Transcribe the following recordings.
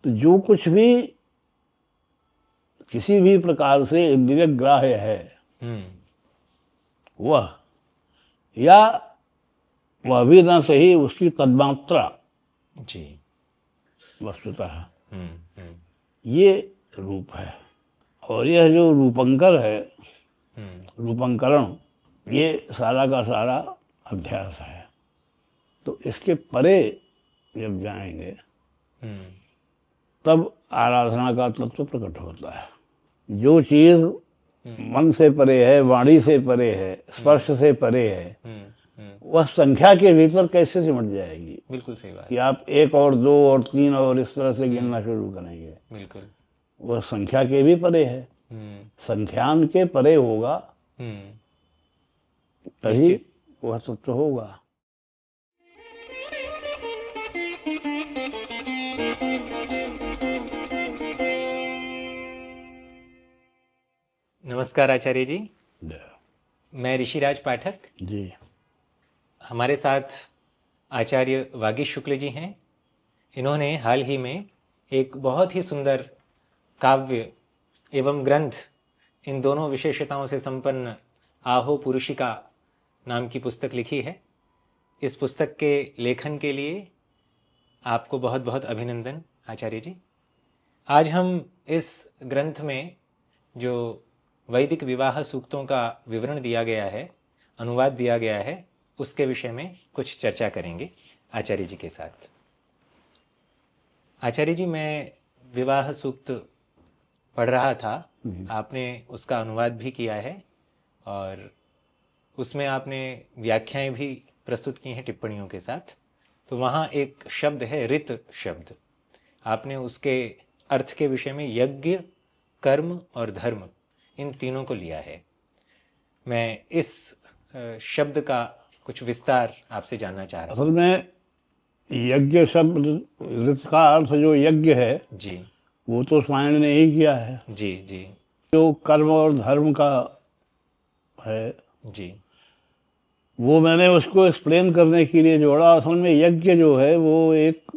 तो जो कुछ भी किसी भी प्रकार से इंद्रिय ग्राह्य है वह, या वह भी ना सही उसकी तन्मात्रा जी। वस्तुतः ये रूप है। और यह जो रूपंकर है, रूपंकरण, ये सारा का सारा अध्यास है। तो इसके परे जब जाएंगे तब आराधना का तत्व प्रकट होता है। जो चीज मन से परे है, वाणी से परे है, स्पर्श से परे है, वह संख्या के भीतर कैसे सिमट जाएगी? बिल्कुल सही बात कि आप 1 और 2 और 3 और इस तरह से गिनना शुरू करेंगे। बिल्कुल। वह संख्या के भी परे है। संख्यान के परे होगा तभी वह तत्व होगा। नमस्कार आचार्य जी, मैं ऋषिराज पाठक जी। हमारे साथ आचार्य वागीश शुक्ल जी हैं। इन्होंने हाल ही में एक बहुत ही सुंदर काव्य एवं ग्रंथ, इन दोनों विशेषताओं से संपन्न आहो पुरुषिका नाम की पुस्तक लिखी है। इस पुस्तक के लेखन के लिए आपको बहुत बहुत अभिनंदन आचार्य जी। आज हम इस ग्रंथ में जो वैदिक विवाह सूक्तों का विवरण दिया गया है, अनुवाद दिया गया है, उसके विषय में कुछ चर्चा करेंगे आचार्य जी के साथ। आचार्य जी, मैं विवाह सूक्त पढ़ रहा था, आपने उसका अनुवाद भी किया है और उसमें आपने व्याख्याएं भी प्रस्तुत की हैं टिप्पणियों के साथ। तो वहाँ एक शब्द है ऋत शब्द, आपने उसके अर्थ के विषय में यज्ञ, कर्म और धर्म, इन तीनों को लिया है। मैं इस शब्द का कुछ विस्तार आपसे जानना चाह रहा हूँ। असल में यज्ञ शब्द, ऋत का अर्थ जो यज्ञ है जी वो तो स्वायन ने ही किया है। जी जी जो कर्म और धर्म का है जी वो मैंने उसको एक्सप्लेन करने के लिए जोड़ा। असल में यज्ञ जो है वो एक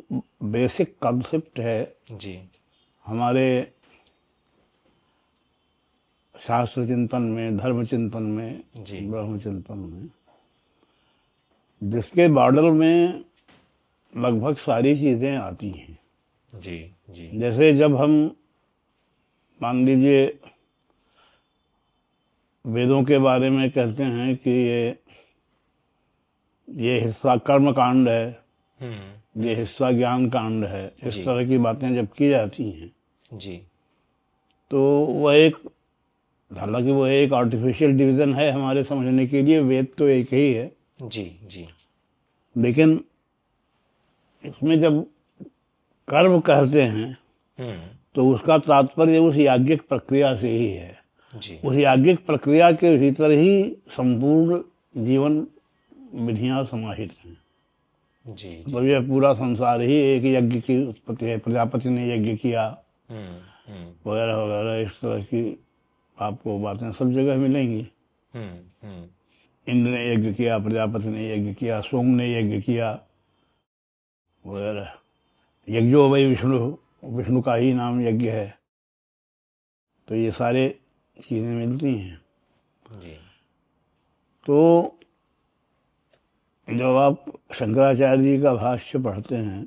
बेसिक कॉन्सेप्ट है जी हमारे शास्त्र चिंतन में, धर्म चिंतन में, ब्रह्म चिंतन में, जिसके बॉर्डर में लगभग सारी चीजें आती हैं। जी जी जैसे जब हम मान लीजिए वेदों के बारे में कहते हैं कि ये हिस्सा कर्म कांड है, ये हिस्सा ज्ञान कांड है, इस तरह की बातें जब की जाती हैं जी, तो वह एक, हालांकि वो एक आर्टिफिशियल डिवीजन है हमारे समझने के लिए, वेद तो एक ही है जी जी, लेकिन इसमें जब कर्म कहते हैं तो उसका तात्पर्य उस याज्ञिक प्रक्रिया से ही है जी। उस याज्ञिक प्रक्रिया के भीतर ही संपूर्ण जीवन विधियां समाहित हैं। जी मतलब यह पूरा संसार ही एक यज्ञ की उत्पत्ति है। प्रजापति ने यज्ञ किया वगैरह वगैरह, इस तरह की आपको बातें सब जगह मिलेंगी। इंद्र ने यज्ञ किया, प्रजापति ने यज्ञ किया, सोम ने यज्ञ किया वगैरह। यज्ञो वही विष्णु, विष्णु का ही नाम यज्ञ है। तो ये सारे चीजें मिलती हैं जी। तो जब आप शंकराचार्य जी का भाष्य पढ़ते हैं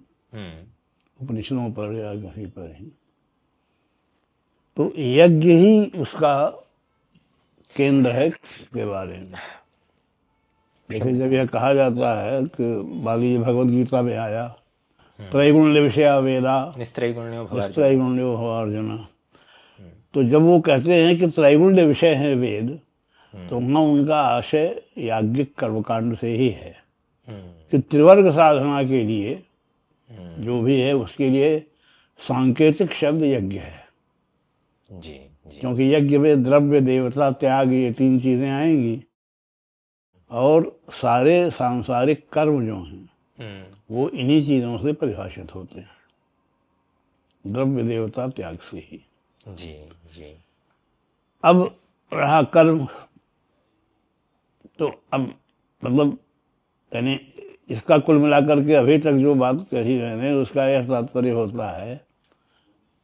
उपनिषदों पर या कहीं पर ही, तो यज्ञ ही उसका केंद्र है के बारे में। जैसे जब यह कहा जाता है कि बाली भगवद गीता में आया, त्रैगुण्य विषया वेदा निस्त्रैगुण्यो भवार्जुन, तो जब वो कहते हैं कि त्रैगुण्य विषय है वेद, तो वहाँ उनका आशय याज्ञिक कर्मकांड से ही है कि त्रिवर्ग साधना के लिए जो भी है उसके लिए सांकेतिक शब्द यज्ञ है। जी जी। क्योंकि यज्ञ में द्रव्य, देवता, त्याग, ये 3 चीजें आएंगी और सारे सांसारिक कर्म जो हैं वो इन्हीं चीजों से परिभाषित होते हैं, द्रव्य, देवता, त्याग से ही। जी जी। अब रहा कर्म, तो अब मतलब यानी इसका कुल मिलाकर के अभी तक जो बात कही मैंने उसका यह तात्पर्य होता है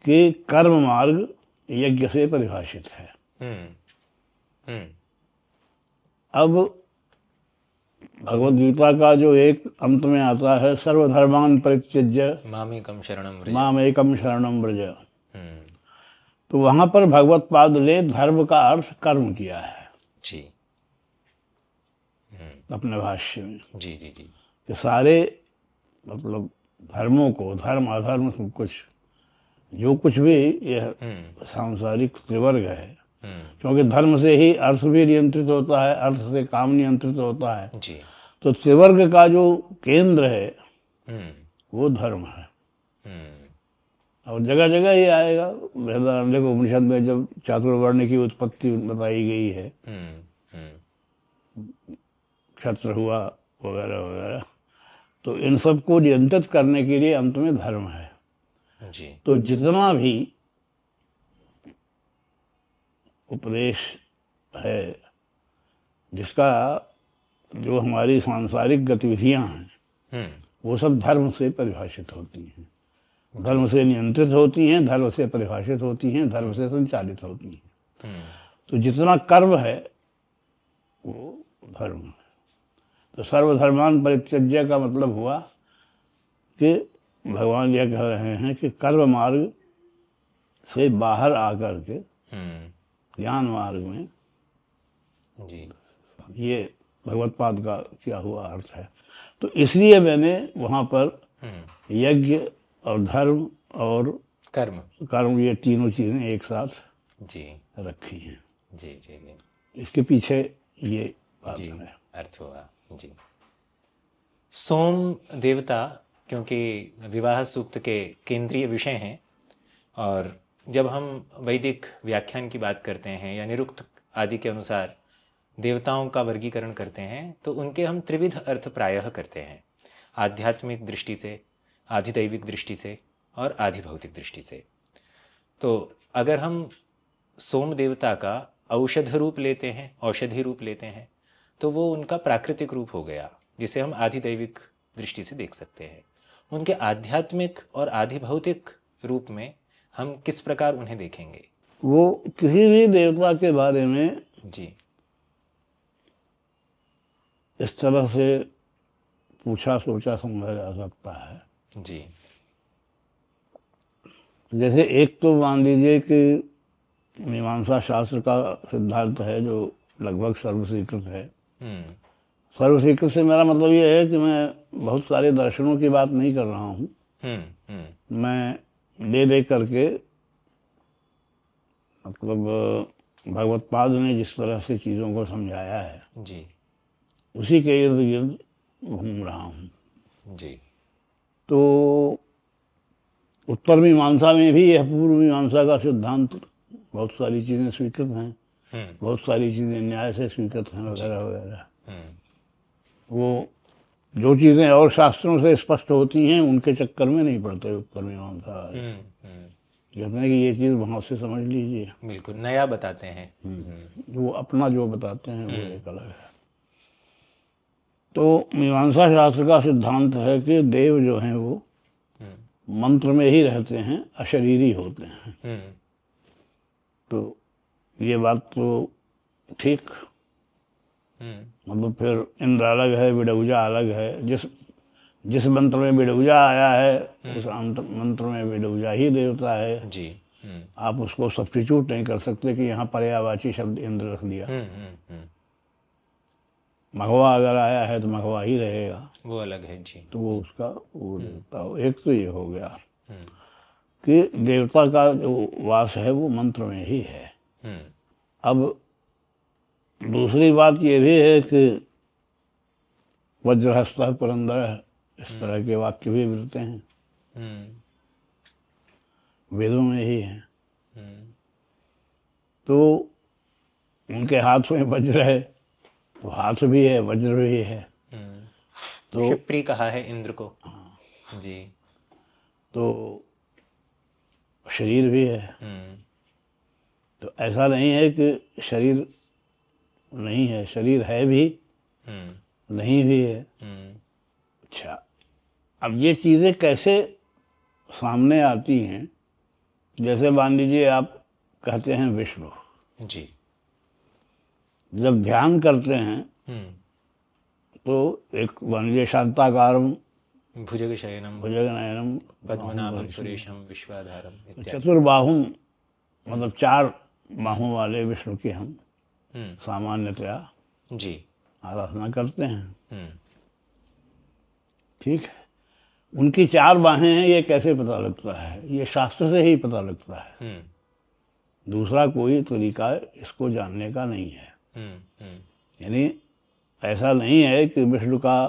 कि कर्म मार्ग यज्ञ से परिभाषित है। अब भगवद गीता का जो एक अंत में आता है, सर्वधर्मान परित्यज्य मामेकम शरणम व्रज, मामेकम शरणम व्रज, तो वहां पर भगवत पाद ने धर्म का अर्थ कर्म किया है जी। अपने भाष्य में। जी जी जी। कि सारे मतलब धर्मों को, धर्म अधर्म सब कुछ, जो कुछ भी यह सांसारिक त्रिवर्ग है, क्योंकि धर्म से ही अर्थ भी नियंत्रित होता है, अर्थ से काम नियंत्रित होता है जी। तो त्रिवर्ग का जो केंद्र है वो धर्म है। और जगह जगह ही आएगा। बृहदारण्यक उपनिषद में जब चातुर्वर्ण की उत्पत्ति बताई गई है, क्षत्र हुआ वगैरह वगैरह, तो इन सब को नियंत्रित करने के लिए अंत में धर्म है जी। तो जितना भी उपदेश है, जिसका जो हमारी सांसारिक गतिविधियां हैं वो सब धर्म से परिभाषित होती हैं, धर्म से नियंत्रित होती हैं, धर्म से परिभाषित होती हैं, धर्म से संचालित होती हैं। तो जितना कर्म है वो धर्म है। तो सर्वधर्मान परित्यज्य का मतलब हुआ कि भगवान यह कह रहे हैं कि कर्म मार्ग से बाहर आकर के ज्ञान मार्ग में जी, ये भगवत पाद का क्या हुआ अर्थ है। तो इसलिए मैंने वहाँ पर यज्ञ और धर्म और कर्म ये तीनों चीजें एक साथ जी रखी हैं। जी जी जी। इसके पीछे ये बात जी है। अर्थ हुआ जी। सोम देवता क्योंकि विवाह सूक्त के केंद्रीय विषय हैं, और जब हम वैदिक व्याख्यान की बात करते हैं या निरुक्त आदि के अनुसार देवताओं का वर्गीकरण करते हैं तो उनके हम त्रिविध अर्थ प्रायः करते हैं, आध्यात्मिक दृष्टि से, आधिदैविक दृष्टि से और आधिभौतिक दृष्टि से। तो अगर हम सोम देवता का औषध रूप लेते हैं, औषधि रूप लेते हैं, तो वो उनका प्राकृतिक रूप हो गया जिसे हम आधिदैविक दृष्टि से देख सकते हैं। उनके आध्यात्मिक और आधिभौतिक रूप में हम किस प्रकार उन्हें देखेंगे? वो किसी भी देवता के बारे में जी इस तरह से पूछा सोचा समझा जा सकता है जी। जैसे एक तो मान लीजिए कि मीमांसा शास्त्र का सिद्धांत है जो लगभग सर्वस्वीकृत है। सर्वस्वीकृत से मेरा मतलब ये है कि मैं बहुत सारे दर्शनों की बात नहीं कर रहा हूँ। मैं दे दे करके मतलब भगवत पाद ने जिस तरह से चीज़ों को समझाया है जी उसी के इर्द गिर्द घूम रहा हूँ जी। तो उत्तर मीमांसा में भी यह पूर्व मीमांसा का सिद्धांत बहुत सारी चीज़ें स्वीकृत हैं, बहुत सारी चीज़ें न्याय से स्वीकृत हैं वगैरह वगैरह। वो जो चीज़ें और शास्त्रों से स्पष्ट होती हैं उनके चक्कर में नहीं पड़ते उत्तर मीमांसा वाले। कहते हैं कि ये चीज़ वहाँ से समझ लीजिए, बिल्कुल नया बताते हैं। वो अपना जो बताते हैं वो एक अलग है। तो मीमांसा शास्त्र का सिद्धांत है कि देव जो हैं वो मंत्र में ही रहते हैं, अशरीरी होते हैं। तो ये बात तो ठीक, मतलब फिर इंद्र अलग है, बिडौजा अलग है। जिस मंत्र में बिडौजा आया है उस मंत्र में बिडौजा ही देवता है जी। आप उसको सब्स्टिट्यूट नहीं कर सकते कि यहाँ पर्यायवाची शब्द इंद्र रख दिया। मघवा अगर आया है तो मघवा ही रहेगा, वो अलग है जी। तो वो उसका वो देवता हो। एक तो ये हो गया कि देवता का जो वास है वो मंत्र में ही है। अब दूसरी बात ये भी है कि वज्रहस्त पुरंदर इस तरह के वाक्य भी मिलते हैं, वेदों में ही है। तो उनके हाथ में वज्र है तो हाथ भी है, वज्र भी है। तो शिप्री कहा है इंद्र को जी। तो शरीर भी है। तो ऐसा नहीं है कि शरीर नहीं है, शरीर है भी नहीं भी है। अच्छा, अब ये चीज़ें कैसे सामने आती हैं जैसे मान लीजिए आप कहते हैं विष्णु, जी। जब ध्यान करते हैं तो एक मान लीजिए शांताकारम भुजगशयनम भुजगनयनम पद्मनाभम सुरेशम विश्वाधारम इत्यादि। चतुर्बाहुम, मतलब 4 बाहों वाले विष्णु की हम सामान्यतया जी। आराधना करते हैं। ठीक है, उनकी 4 बाहें हैं, ये कैसे पता लगता है? ये शास्त्र से ही पता लगता है, दूसरा कोई तरीका इसको जानने का नहीं है। यानी ऐसा नहीं है कि विष्णु का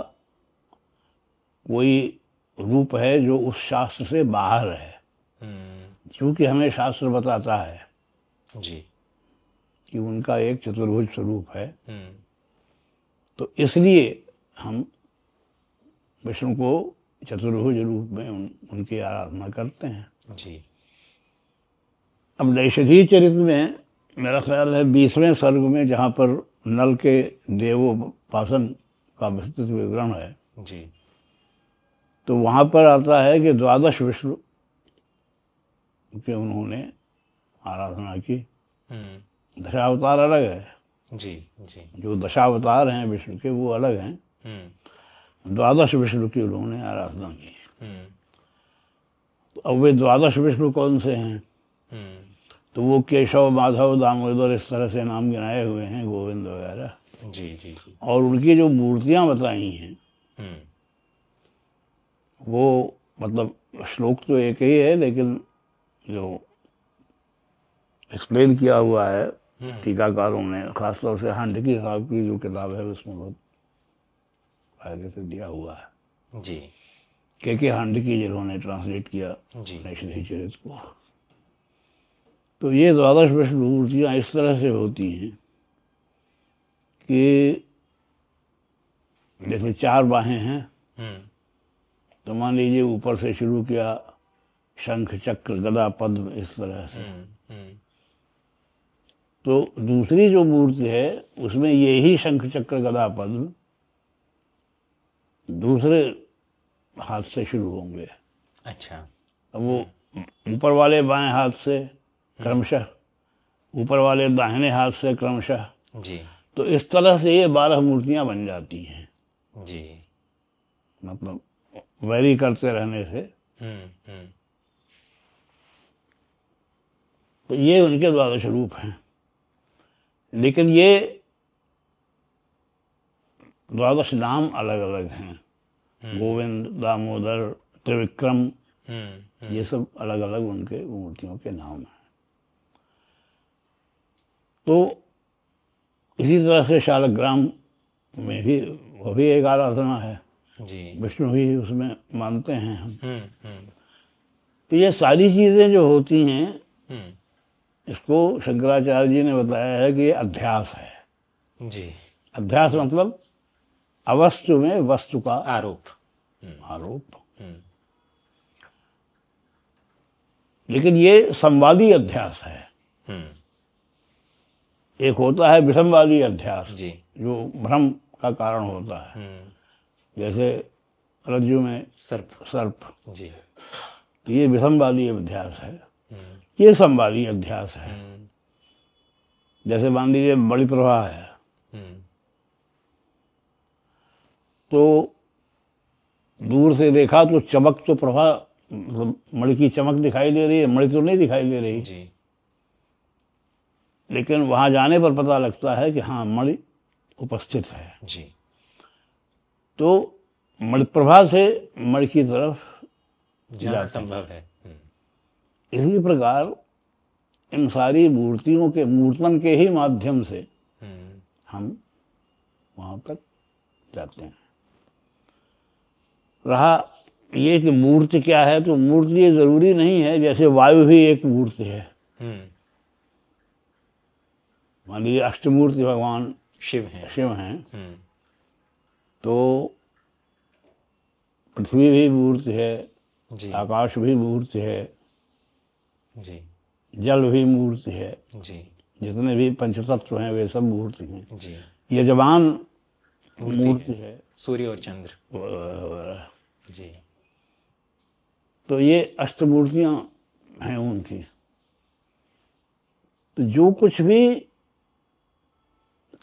कोई रूप है जो उस शास्त्र से बाहर है, क्योंकि हमें शास्त्र बताता है जी कि उनका एक चतुर्भुज स्वरूप है। तो इसलिए हम विष्णु को चतुर्भुज रूप में उनकी आराधना करते हैं। जी। अब नैषधीय चरित्र में मेरा ख्याल है 20वें सर्ग में, जहाँ पर नल के देवोपासन का विस्तृत विवरण है जी। तो वहाँ पर आता है कि 12 विष्णु के उन्होंने आराधना की। दशावतार अलग है, जी जी। जो दशावतार हैं विष्णु के वो अलग हैं। 12 विष्णु की उन्होंने आराधना की। तो अब वे 12 विष्णु कौन से हैं? तो वो केशव, माधव, दामोदर, इस तरह से नाम गिनाए हुए हैं, गोविंद वगैरह। जी जी जी। और उनकी जो मूर्तियां बताई हैं वो, मतलब श्लोक तो एक ही है, लेकिन जो एक्सप्लेन किया हुआ है टीकाकारों ने, खासतौर से हांडकी साहब की जो किताब है उसमें बहुत फायदे से दिया हुआ है। जी। के हांडकी जिन्होंने ट्रांसलेट किया जी। नैषधीय चरित्र को। तो ये 12 विष्णु मूर्तियाँ इस तरह से होती हैं कि जैसे 4 बाहें हैं, तो मान लीजिए ऊपर से शुरू किया, शंख, चक्र, गदा, पद्म, इस तरह से। तो दूसरी जो मूर्ति है उसमें यही शंख, चक्र, गदा, पद्म दूसरे हाथ से शुरू होंगे। अच्छा। अब वो ऊपर वाले बाएं हाथ से क्रमशः, ऊपर वाले दाहिने हाथ से क्रमशः। जी। तो इस तरह से ये 12 मूर्तियां बन जाती हैं। जी। मतलब वैरी करते रहने से। तो ये उनके 12 रूप हैं। लेकिन ये 12 नाम अलग अलग हैं। गोविंद, दामोदर, त्रिविक्रम, ये सब अलग अलग उनके मूर्तियों के नाम हैं। तो इसी तरह से शालग्राम में भी वो भी एक आराधना है जी। विष्णु ही उसमें मानते हैं हम। तो ये सारी चीजें जो होती हैं इसको शंकराचार्य जी ने बताया है कि ये अध्यास है। जी। अध्यास मतलब अवस्तु में वस्तु का आरोप। आरोप। लेकिन ये संवादी अध्यास है। एक होता है विषमवादी अध्यास जी। जो भ्रम का कारण होता है, जैसे रज्जु में सर्प। जी। तो ये विषमवादी अध्यास है। ये संवादी अध्यास है। जैसे मान लीजिए बड़ी प्रवाह है, तो दूर से देखा तो चमक तो प्रभा, मतलब मणि की चमक दिखाई दे रही है, मणि तो नहीं दिखाई दे रही जी। लेकिन वहां जाने पर पता लगता है कि हाँ मणि उपस्थित है। जी। तो मणि प्रभा से मणि की तरफ जाना संभव है। इसी प्रकार इन सारी मूर्तियों के मूर्तन के ही माध्यम से हम वहां तक जाते हैं। रहा ये कि मूर्ति क्या है, तो मूर्ति ये जरूरी नहीं है। जैसे वायु भी एक मूर्ति है। मान लीजिए अष्टमूर्ति भगवान शिव हैं। तो पृथ्वी भी मूर्ति है जी। आकाश भी मूर्ति है जी। जल भी मूर्ति है जी। जितने भी पंचतत्व हैं वे सब मूर्ति हैं जी। यजमान मूर्ति है, सूर्य और चंद्र जी। तो ये अष्टमूर्तियां हैं उनकी। तो जो कुछ भी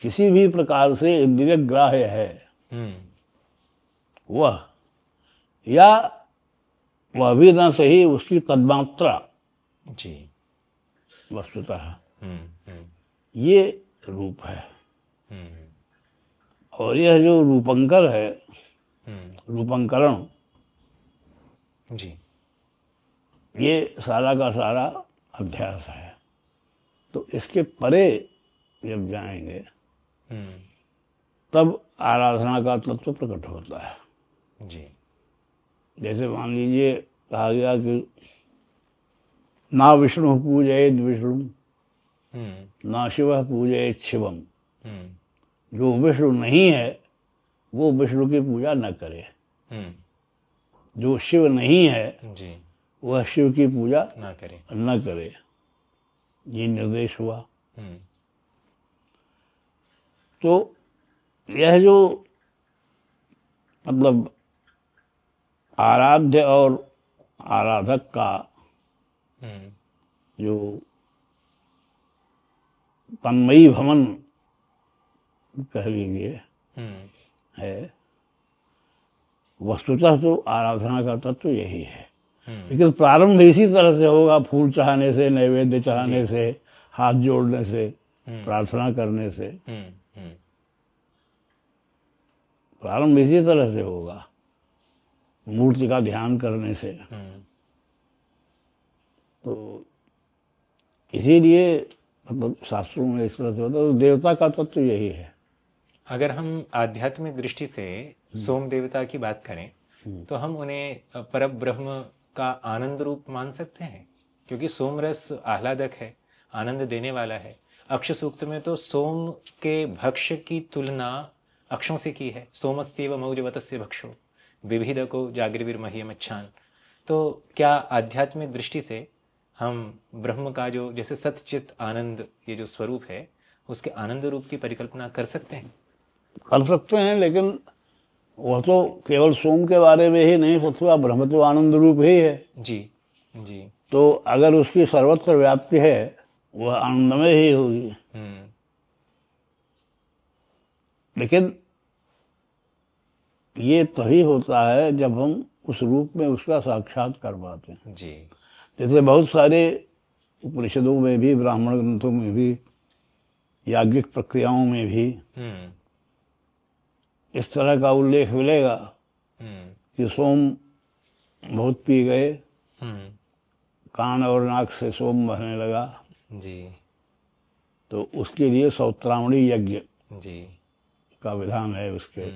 किसी भी प्रकार से इंद्रिय ग्राह्य है वह, या वह भी ना सही उसकी तन्मात्रा जी वस्तुतः हम्म ये रूप है। और यह जो रूपंकर है, रूपंकरण, जी ये सारा का सारा अध्यास है। तो इसके परे जब जाएंगे तब आराधना का तत्व प्रकट होता है। जी जैसे मान लीजिए कहा गया कि ना विष्णु पूजयेद विष्णु ना शिव पूजयेद शिवम। जो विष्णु नहीं है वो विष्णु की पूजा न करे, जो शिव नहीं है जी वह शिव की पूजा ना करे न करे। ये निर्देश हुआ। तो यह जो मतलब आराध्य और आराधक का जो तन्मयी भवन कह लीजिए है, वस्तुतः तो आराधना का तत्व यही है। लेकिन प्रारंभ इसी तरह से होगा, फूल चढ़ाने से, नैवेद्य चढ़ाने से, हाथ जोड़ने से, प्रार्थना करने से। प्रारंभ इसी तरह से होगा, मूर्ति का ध्यान करने से। तो इसीलिए मतलब शास्त्रों में इस तरह से होता है। तो देवता का तत्व यही है। अगर हम आध्यात्मिक दृष्टि से सोम देवता की बात करें तो हम उन्हें पर ब्रह्म का आनंद रूप मान सकते हैं, क्योंकि सोम रस आह्लादक है, आनंद देने वाला है। अक्ष सूक्त में तो सोम के भक्ष्य की तुलना अक्षों से की है। सोमस्येव मौजवतस्य भक्षो विविधको जागृविर्मह्यमच्छान। तो क्या आध्यात्मिक दृष्टि से हम ब्रह्म का जो जैसे सतचित आनंद ये जो स्वरूप है उसके आनंद रूप की परिकल्पना कर सकते हैं? कर सकते हैं, लेकिन वह तो केवल सोम के बारे में ही नहीं, सत्वा ब्रह्म तो आनंद रूप ही है। जी जी। तो अगर उसकी सर्वत्र व्याप्ति है वह आनंदमय ही होगी। लेकिन ये तभी होता है जब हम उस रूप में उसका साक्षात कर पाते हैं। जी। जैसे बहुत सारे उपनिषदों में भी, ब्राह्मण ग्रंथों में भी, याज्ञिक प्रक्रियाओं में भी इस तरह का उल्लेख मिलेगा कि सोम बहुत पी गए, कान और नाक से सोम बहने लगा, जी, तो उसके लिए सौत्रामणी यज्ञ जी का विधान है। उसके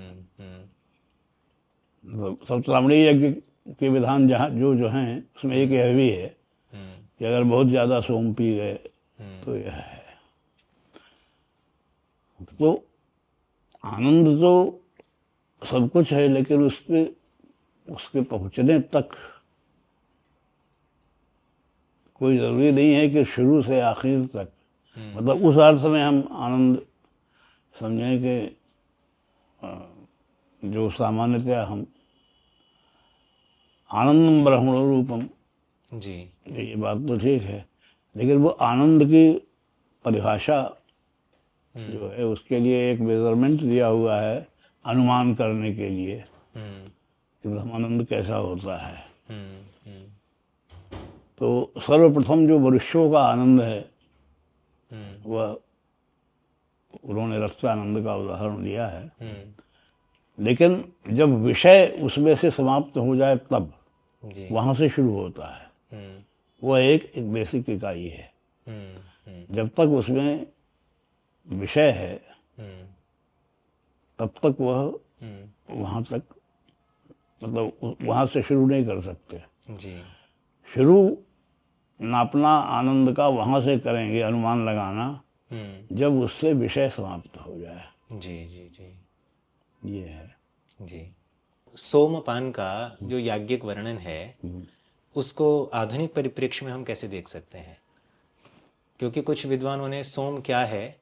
सौत्रामणी यज्ञ के विधान जहाँ जो हैं उसमें एक यह भी है कि अगर बहुत ज्यादा सोम पी गए तो यह है। तो आनंद तो सब कुछ है, लेकिन उसके पहुंचने तक कोई जरूरी नहीं है कि शुरू से आखिर तक, मतलब उस अर्थ में हम आनंद समझें कि जो सामान्यतया हम आनंदम ब्रह्म रूपम, जी, ये बात तो ठीक है, लेकिन वो आनंद की परिभाषा जो है उसके लिए एक मेजरमेंट दिया हुआ है, अनुमान करने के लिए कि ब्रह्मानंद कैसा होता है। तो सर्वप्रथम जो मनुष्यों का आनंद है वह उन्होंने रसानंद का उदाहरण दिया है। लेकिन जब विषय उसमें से समाप्त हो जाए तब वहां से शुरू होता है। वह एक बेसिक इकाई है। जब तक उसमें विषय है तब तक वह वहां तक, मतलब वहां से शुरू नहीं कर सकते। जी। शुरू नापना आनंद का वहां से करेंगे, अनुमान लगाना, जब उससे विषय समाप्त हो जाए। जी जी जी, ये है। जी। सोमपान का जो याज्ञिक वर्णन है उसको आधुनिक परिप्रेक्ष्य में हम कैसे देख सकते हैं? क्योंकि कुछ विद्वानों ने सोम क्या है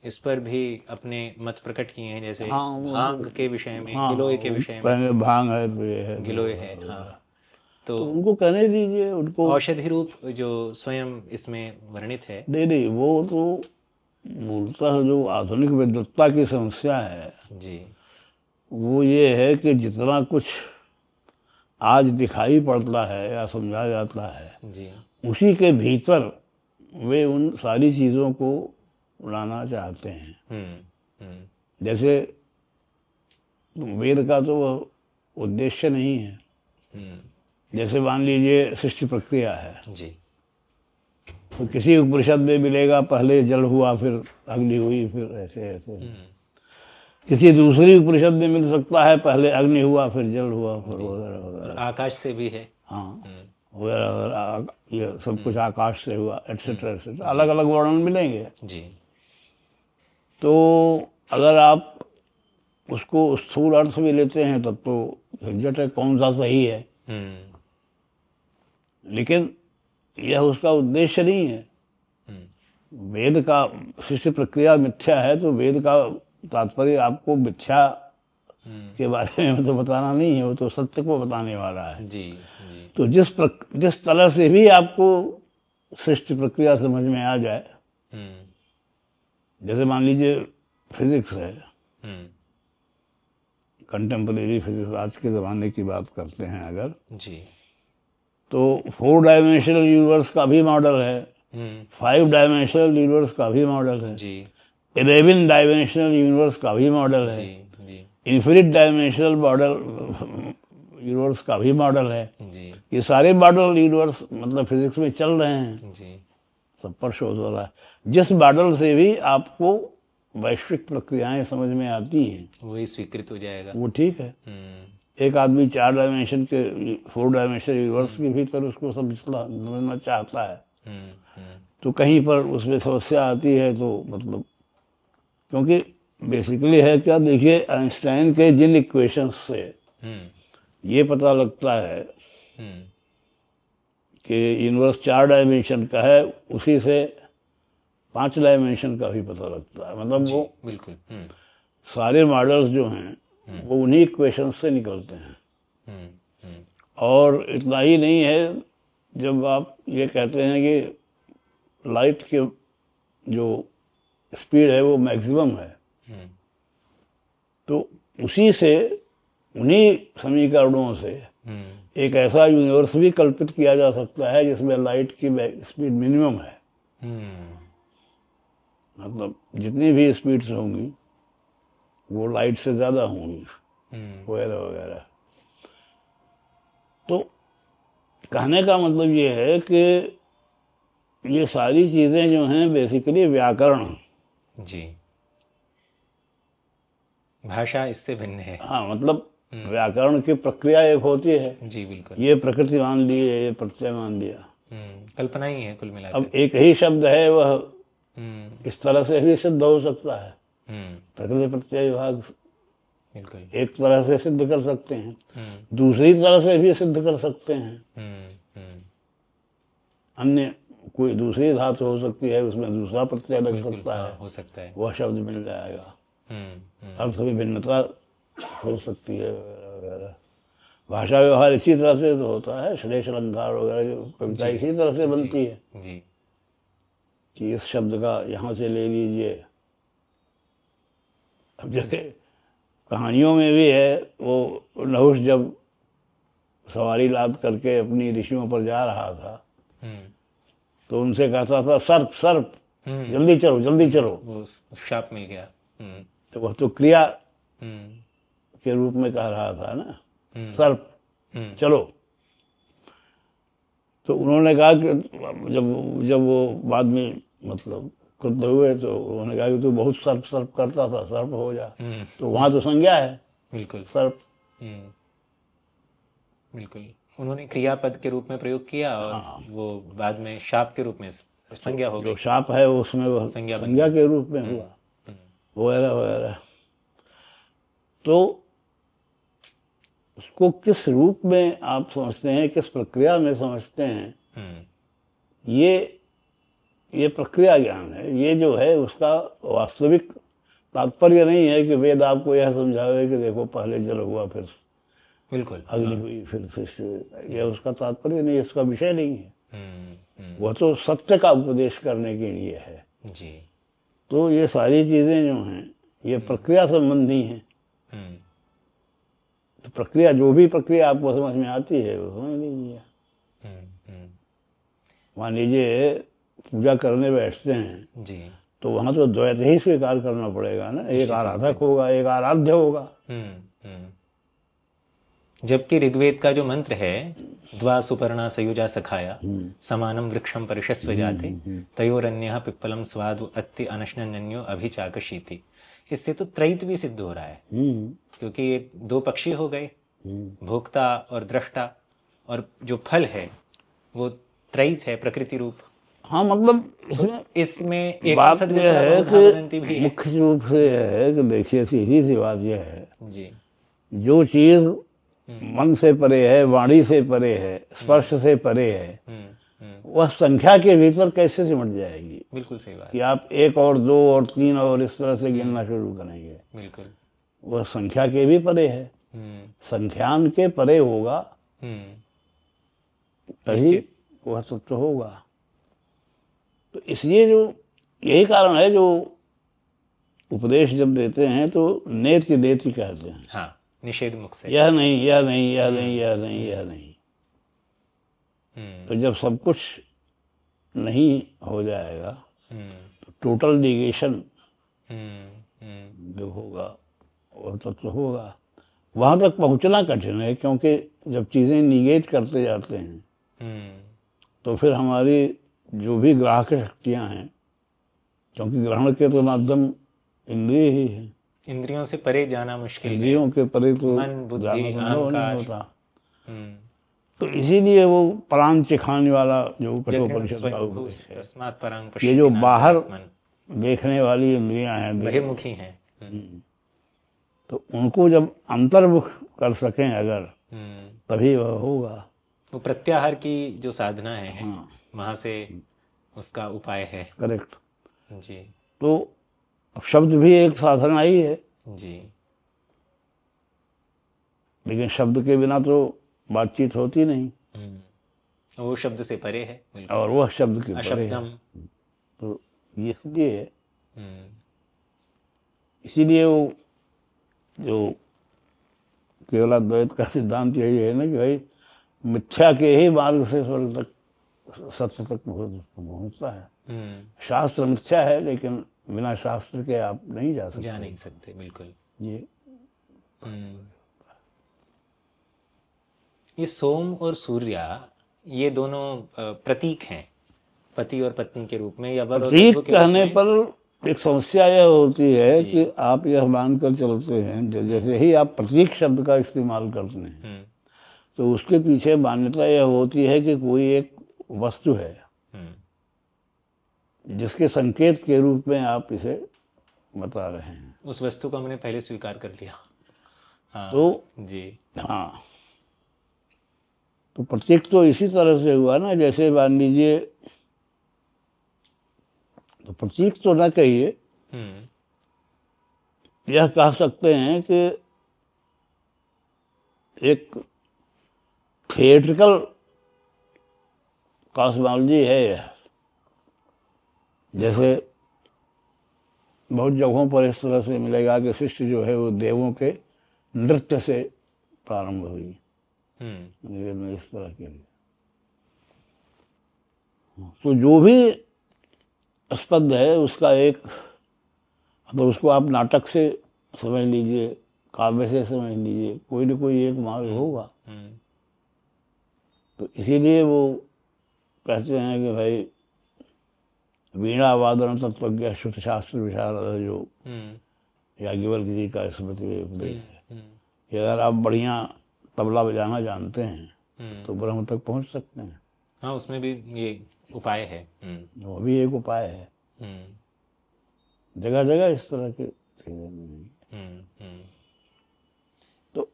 इस पर भी अपने मत प्रकट किए हैं, जैसे भांग के विषय में, गिलोय के विषय में। भांग है तो ये है, गिलोय है, हाँ। तो उनको कहने दीजिए, उनको औषधि रूप जो स्वयं इसमें वर्णित है। नहीं, वो तो मूलतः जो आधुनिक विद्वत्ता की समस्या है जी। वो ये है कि जितना कुछ आज दिखाई पड़ता है या समझा जाता है, जी। उसी के भीतर वे उन सारी चीज़ों को लाना चाहते हैं। जैसे वेद का तो वह उद्देश्य नहीं है। जैसे मान लीजिए सृष्टि प्रक्रिया है, जी। तो किसी उपनिषद में मिलेगा पहले जल हुआ फिर अग्नि हुई फिर ऐसे ऐसे। किसी दूसरी उपनिषद में मिल सकता है पहले अग्नि हुआ फिर जल हुआ फिर वगैरह वगैरह। आकाश से भी है। हाँ, वगैरह वगैरह, ये सब कुछ आकाश से हुआ, एटसेट्रा एटसेट्रा, अलग अलग वर्णन मिलेंगे। जी। तो अगर आप उसको स्थूल अर्थ में लेते हैं तब तो झंझट है कौन सा सही है, लेकिन यह उसका उद्देश्य नहीं है। वेद का सृष्टि प्रक्रिया मिथ्या है तो वेद का तात्पर्य आपको मिथ्या के बारे में तो बताना नहीं है, वो तो सत्य को बताने वाला है। जी। जी। तो जिस तरह से भी आपको सृष्टि प्रक्रिया समझ में आ जाए, जैसे मान लीजिए फिजिक्स है, कंटेम्परेरी फिजिक्स, आज के ज़माने की बात करते हैं अगर, जी, तो 4 डायमेंशनल यूनिवर्स का भी मॉडल है, 5 डायमेंशनल यूनिवर्स का भी मॉडल है, जी, 11 डायमेंशनल यूनिवर्स का भी मॉडल है, जी, इन्फिनिट डायमेंशनल मॉडल यूनिवर्स का भी मॉडल है। जी, ये सारे मॉडल यूनिवर्स मतलब फिजिक्स में चल रहे हैं, जी, सब पर शोध हो रहा है। जिस मॉडल से भी आपको वैश्विक प्रक्रियाएं समझ में आती हैं वही स्वीकृत हो जाएगा। वो ठीक है। एक आदमी 4 डायमेंशन के 4 डायमेंशनल यूनिवर्स के भीतर उसको समझना चाहता है, तो कहीं पर उसमें समस्या आती है। तो मतलब क्योंकि बेसिकली है क्या, देखिए आइंस्टाइन के जिन इक्वेशंस से ये पता लगता है कि यूनिवर्स 4 डायमेंशन का है, उसी से 5 डायमेंशन का भी पता लगता है। मतलब वो बिल्कुल सारे मॉडल्स जो हैं वो उन्हीं इक्वेशंस से निकलते हैं। और इतना ही नहीं है, जब आप ये कहते हैं कि लाइट के जो स्पीड है वो मैक्सिमम है, तो उसी से उन्हीं समीकरणों से एक ऐसा यूनिवर्स भी कल्पित किया जा सकता है जिसमें लाइट की स्पीड मिनिमम है। मतलब जितनी भी स्पीड्स होंगी वो लाइट से ज़्यादा होंगी वगैरह वगैरह। तो कहने का मतलब ये है कि ये सारी चीज़ें जो हैं बेसिकली व्याकरण, जी, भाषा इससे भिन्न है। हाँ, मतलब व्याकरण की प्रक्रिया एक होती है। जी बिल्कुल। ये प्रकृति मान ली है, ये प्रत्यय मान लिया, कल्पना ही है कुल मिलाकर। अब एक ही शब्द है, वह इस तरह से भी सिद्ध हो सकता है। प्रकृति प्रत्यय विभाग बिल्कुल एक तरह से सिद्ध कर सकते हैं, दूसरी तरह से भी सिद्ध कर सकते हैं। अन्य कोई दूसरी धातु हो सकती है, उसमें दूसरा प्रत्यय लग सकता है, हो सकता है, वह शब्द मिल जाएगा। अर्थ में भिन्नता हो सकती है वगैरह। भाषा व्यवहार इसी तरह से तो होता है, श्लेष अलंकार वगैरह जो कविता इसी तरह से बनती है जी, कि इस शब्द का यहाँ से ले लीजिए। अब जैसे कहानियों में भी है, वो नहुष जब सवारी लाद करके अपनी ऋषियों पर जा रहा था तो उनसे कहता था सर्प सर्प, जल्दी चलो जल्दी चलो, वो शाप मिल गया। तो वह तो क्रिया के रूप में कह रहा था ना, सर्प चलो। तो उन्होंने कहा कि जब वो बाद में मतलब क्रुद्ध हुए तो उन्होंने कहा कि तू बहुत सर्प सर्प करता था, सर्प हो जा। तो वहां तो संज्ञा है बिल्कुल सर्प। बिल्कुल, उन्होंने क्रियापद के रूप में प्रयोग किया और वो बाद में शाप के रूप में संज्ञा हो गई। जो शाप है उसमें वह संज्ञा के रूप में हुआ वगैरह वगैरह। तो उसको किस रूप में आप समझते हैं, किस प्रक्रिया में समझते हैं, ये प्रक्रिया ज्ञान है। ये जो है उसका वास्तविक तात्पर्य नहीं है कि वेद आपको यह समझावे कि देखो पहले जल हुआ फिर बिल्कुल। अग्नि हुई फिर शिष्य, यह उसका तात्पर्य नहीं, इसका विषय नहीं है। वह तो सत्य का उपदेश करने के लिए है। जी। तो ये सारी चीजें जो हैं ये प्रक्रिया संबंधी हैं। तो प्रक्रिया, जो भी प्रक्रिया आपको समझ में आती है वो समझ लीजिए। मान लीजिए पूजा करने बैठते हैं जी। तो वहां तो द्वैत ही स्वीकार करना पड़ेगा ना, एक आराधक होगा एक आराध्य होगा। जबकि ऋग्वेद का जो मंत्र है, द्वा सुपर्णा सयुजा सखाया समानम वृक्षम परिषस्व जाते तयोरन्यः पिप्पलम स्वादु अत्ति अनशनन्यो अभिचाकशीति, इससे तो त्रैत भी सिद्ध हो रहा है। क्योंकि ये दो पक्षी हो गए, भोक्ता और दृष्टा, और जो फल है वो त्रैत है, प्रकृति रूप। हाँ, मतलब तो इसमें एक बात सदगुण यह है बहुधा वदंती भी कि है। मुख्य रूप से यह है कि देखिए सीधी सी बात यह है, जी। जो चीज मन से परे है, वाणी से परे है, स्पर्श से परे है, वह संख्या के भीतर कैसे सिमट जाएगी? बिल्कुल सही बात कि आप एक और दो और तीन और इस तरह से गिनना शुरू करेंगे, बिल्कुल। वह संख्या के भी परे है। संख्यान के परे होगा तभी वह सत्य होगा। तो इसलिए जो यही कारण है जो उपदेश जब देते हैं तो नेति नेति कहते हैं। हाँ, निषेध मुख से, यह नहीं, यह नहीं, यह नहीं, यह नहीं, यह नहीं। तो जब सब कुछ नहीं हो जाएगा तो टोटल निगेशन जो होगा वह तत्व होगा। वहां तक पहुंचना कठिन है, क्योंकि जब चीजें निगेट करते जाते हैं तो फिर हमारी जो भी ग्राहक शक्तियां हैं, क्योंकि ग्रहण के तो माध्यम इंद्रिय ही है, इंद्रियों से परे जाना मुश्किल है। इंद्रियों के परे तो मन, बुद्धि, जाना संभव नहीं अहंकार। होता। तो इसीलिए वो प्राण चिखाने वाला जो कठोपनिषद का उपदेश है, तस्मात् परां ये पश्यति जो नान्यथा बाहर आत्मन्। देखने वाली इंद्रियां हैं, बहिर्मुखी हैं। तो उनको जब अंतर्मुख कर सकें अगर, तभी वह होगा। वो प्रत्याहार की जो साधना है, वहां से उसका उपाय है। करेक्ट। जी। तो शब्द भी एक साधना ही है। जी। लेकिन शब्द के बिना तो बातचीत होती नहीं, वो शब्द से परे है बिल्कुल। और वह शब्द के परे है। अशब्दम। तो इसीलिए वो जो केवलाद्वैत का सिद्धांत यही है ना कि भाई मिथ्या के ही मार्ग से स्वर्ग तक, सत्य तक पहुंचता है। शास्त्र मिथ्या है, लेकिन बिना शास्त्र के आप नहीं जा सकते। जा नहीं सकते, बिल्कुल। ये सोम और सूर्य, ये दोनों प्रतीक हैं पति और पत्नी के रूप में, या वर और प्रतीक वधू के कहने रूप में। पर एक समस्या यह होती है कि आप यह मानकर चलते हैं, जैसे ही आप प्रतीक शब्द का इस्तेमाल करते हैं तो उसके पीछे मान्यता यह होती है कि कोई एक वस्तु है जिसके संकेत के रूप में आप इसे बता रहे हैं। उस वस्तु को हमने पहले स्वीकार कर लिया। हाँ, तो जी। हाँ, तो प्रतीक तो इसी तरह से हुआ ना, जैसे मान लीजिए, तो प्रतीक तो ना कहिए, यह कह सकते हैं कि एक थिएट्रिकल कॉस्मोलॉजी है यह। जैसे बहुत जगहों पर इस तरह से मिलेगा कि सृष्टि जो है वो देवों के नृत्य से प्रारंभ हुई, इस तरह के लिए। तो जो भी स्पंद है उसका एक, तो उसको आप नाटक से समझ लीजिए, काव्य से समझ लीजिए, कोई न कोई एक मार्ग होगा। तो इसीलिए वो कहते हैं कि भाई वीणा वादन तत्वज्ञ श्रुत शास्त्र विशारद, जो याज्ञवल्क्य जी का स्मृति में उपदेश है कि अगर आप बढ़िया तबला बजाना जानते हैं तो ब्रह्म तक पहुंच सकते हैं। हाँ, उसमें भी ये उपाय है। वो भी एक उपाय है। जगह जगह इस तरह के चीजें नहीं। तो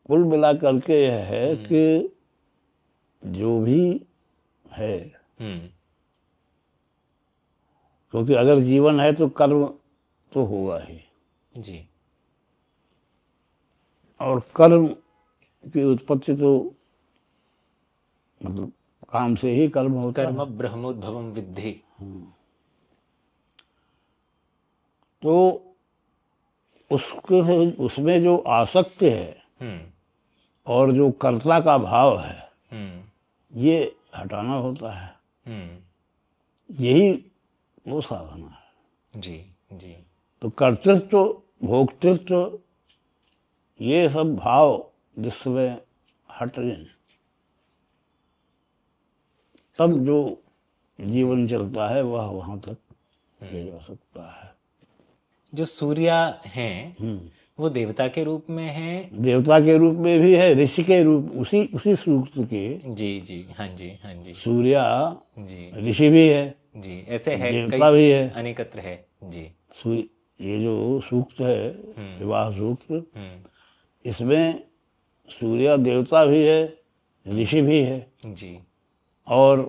कुल मिला करके यह है कि जो भी है, क्योंकि अगर जीवन है तो कर्म तो होगा ही जी। और कर्म की उत्पत्ति तो मतलब काम से ही कर्म होता है। कर्म ब्रह्मोद्भवम विद्धि। तो उसके उसमें जो आसक्ति है और जो कर्ता का भाव है ये हटाना होता है। यही वो साधना है। जी जी। तो कर्तृत्व भोक्तृत्व ये सब भाव जिसमें हट जाए तब जो जीवन चलता है वह वहां तक ले जा सकता है। जो सूर्य हैं वो देवता के रूप में है। देवता के रूप में भी है, ऋषि के रूप, उसी उसी सूक्त के। जी जी, हाँ जी, हाँ जी। सूर्य जी ऋषि भी है जी, ऐसे है, देवता भी है। अनेकत्र है। जी। ये जो सूक्त है विवाह सूक्त, इसमें सूर्य देवता भी है, ऋषि भी है जी। और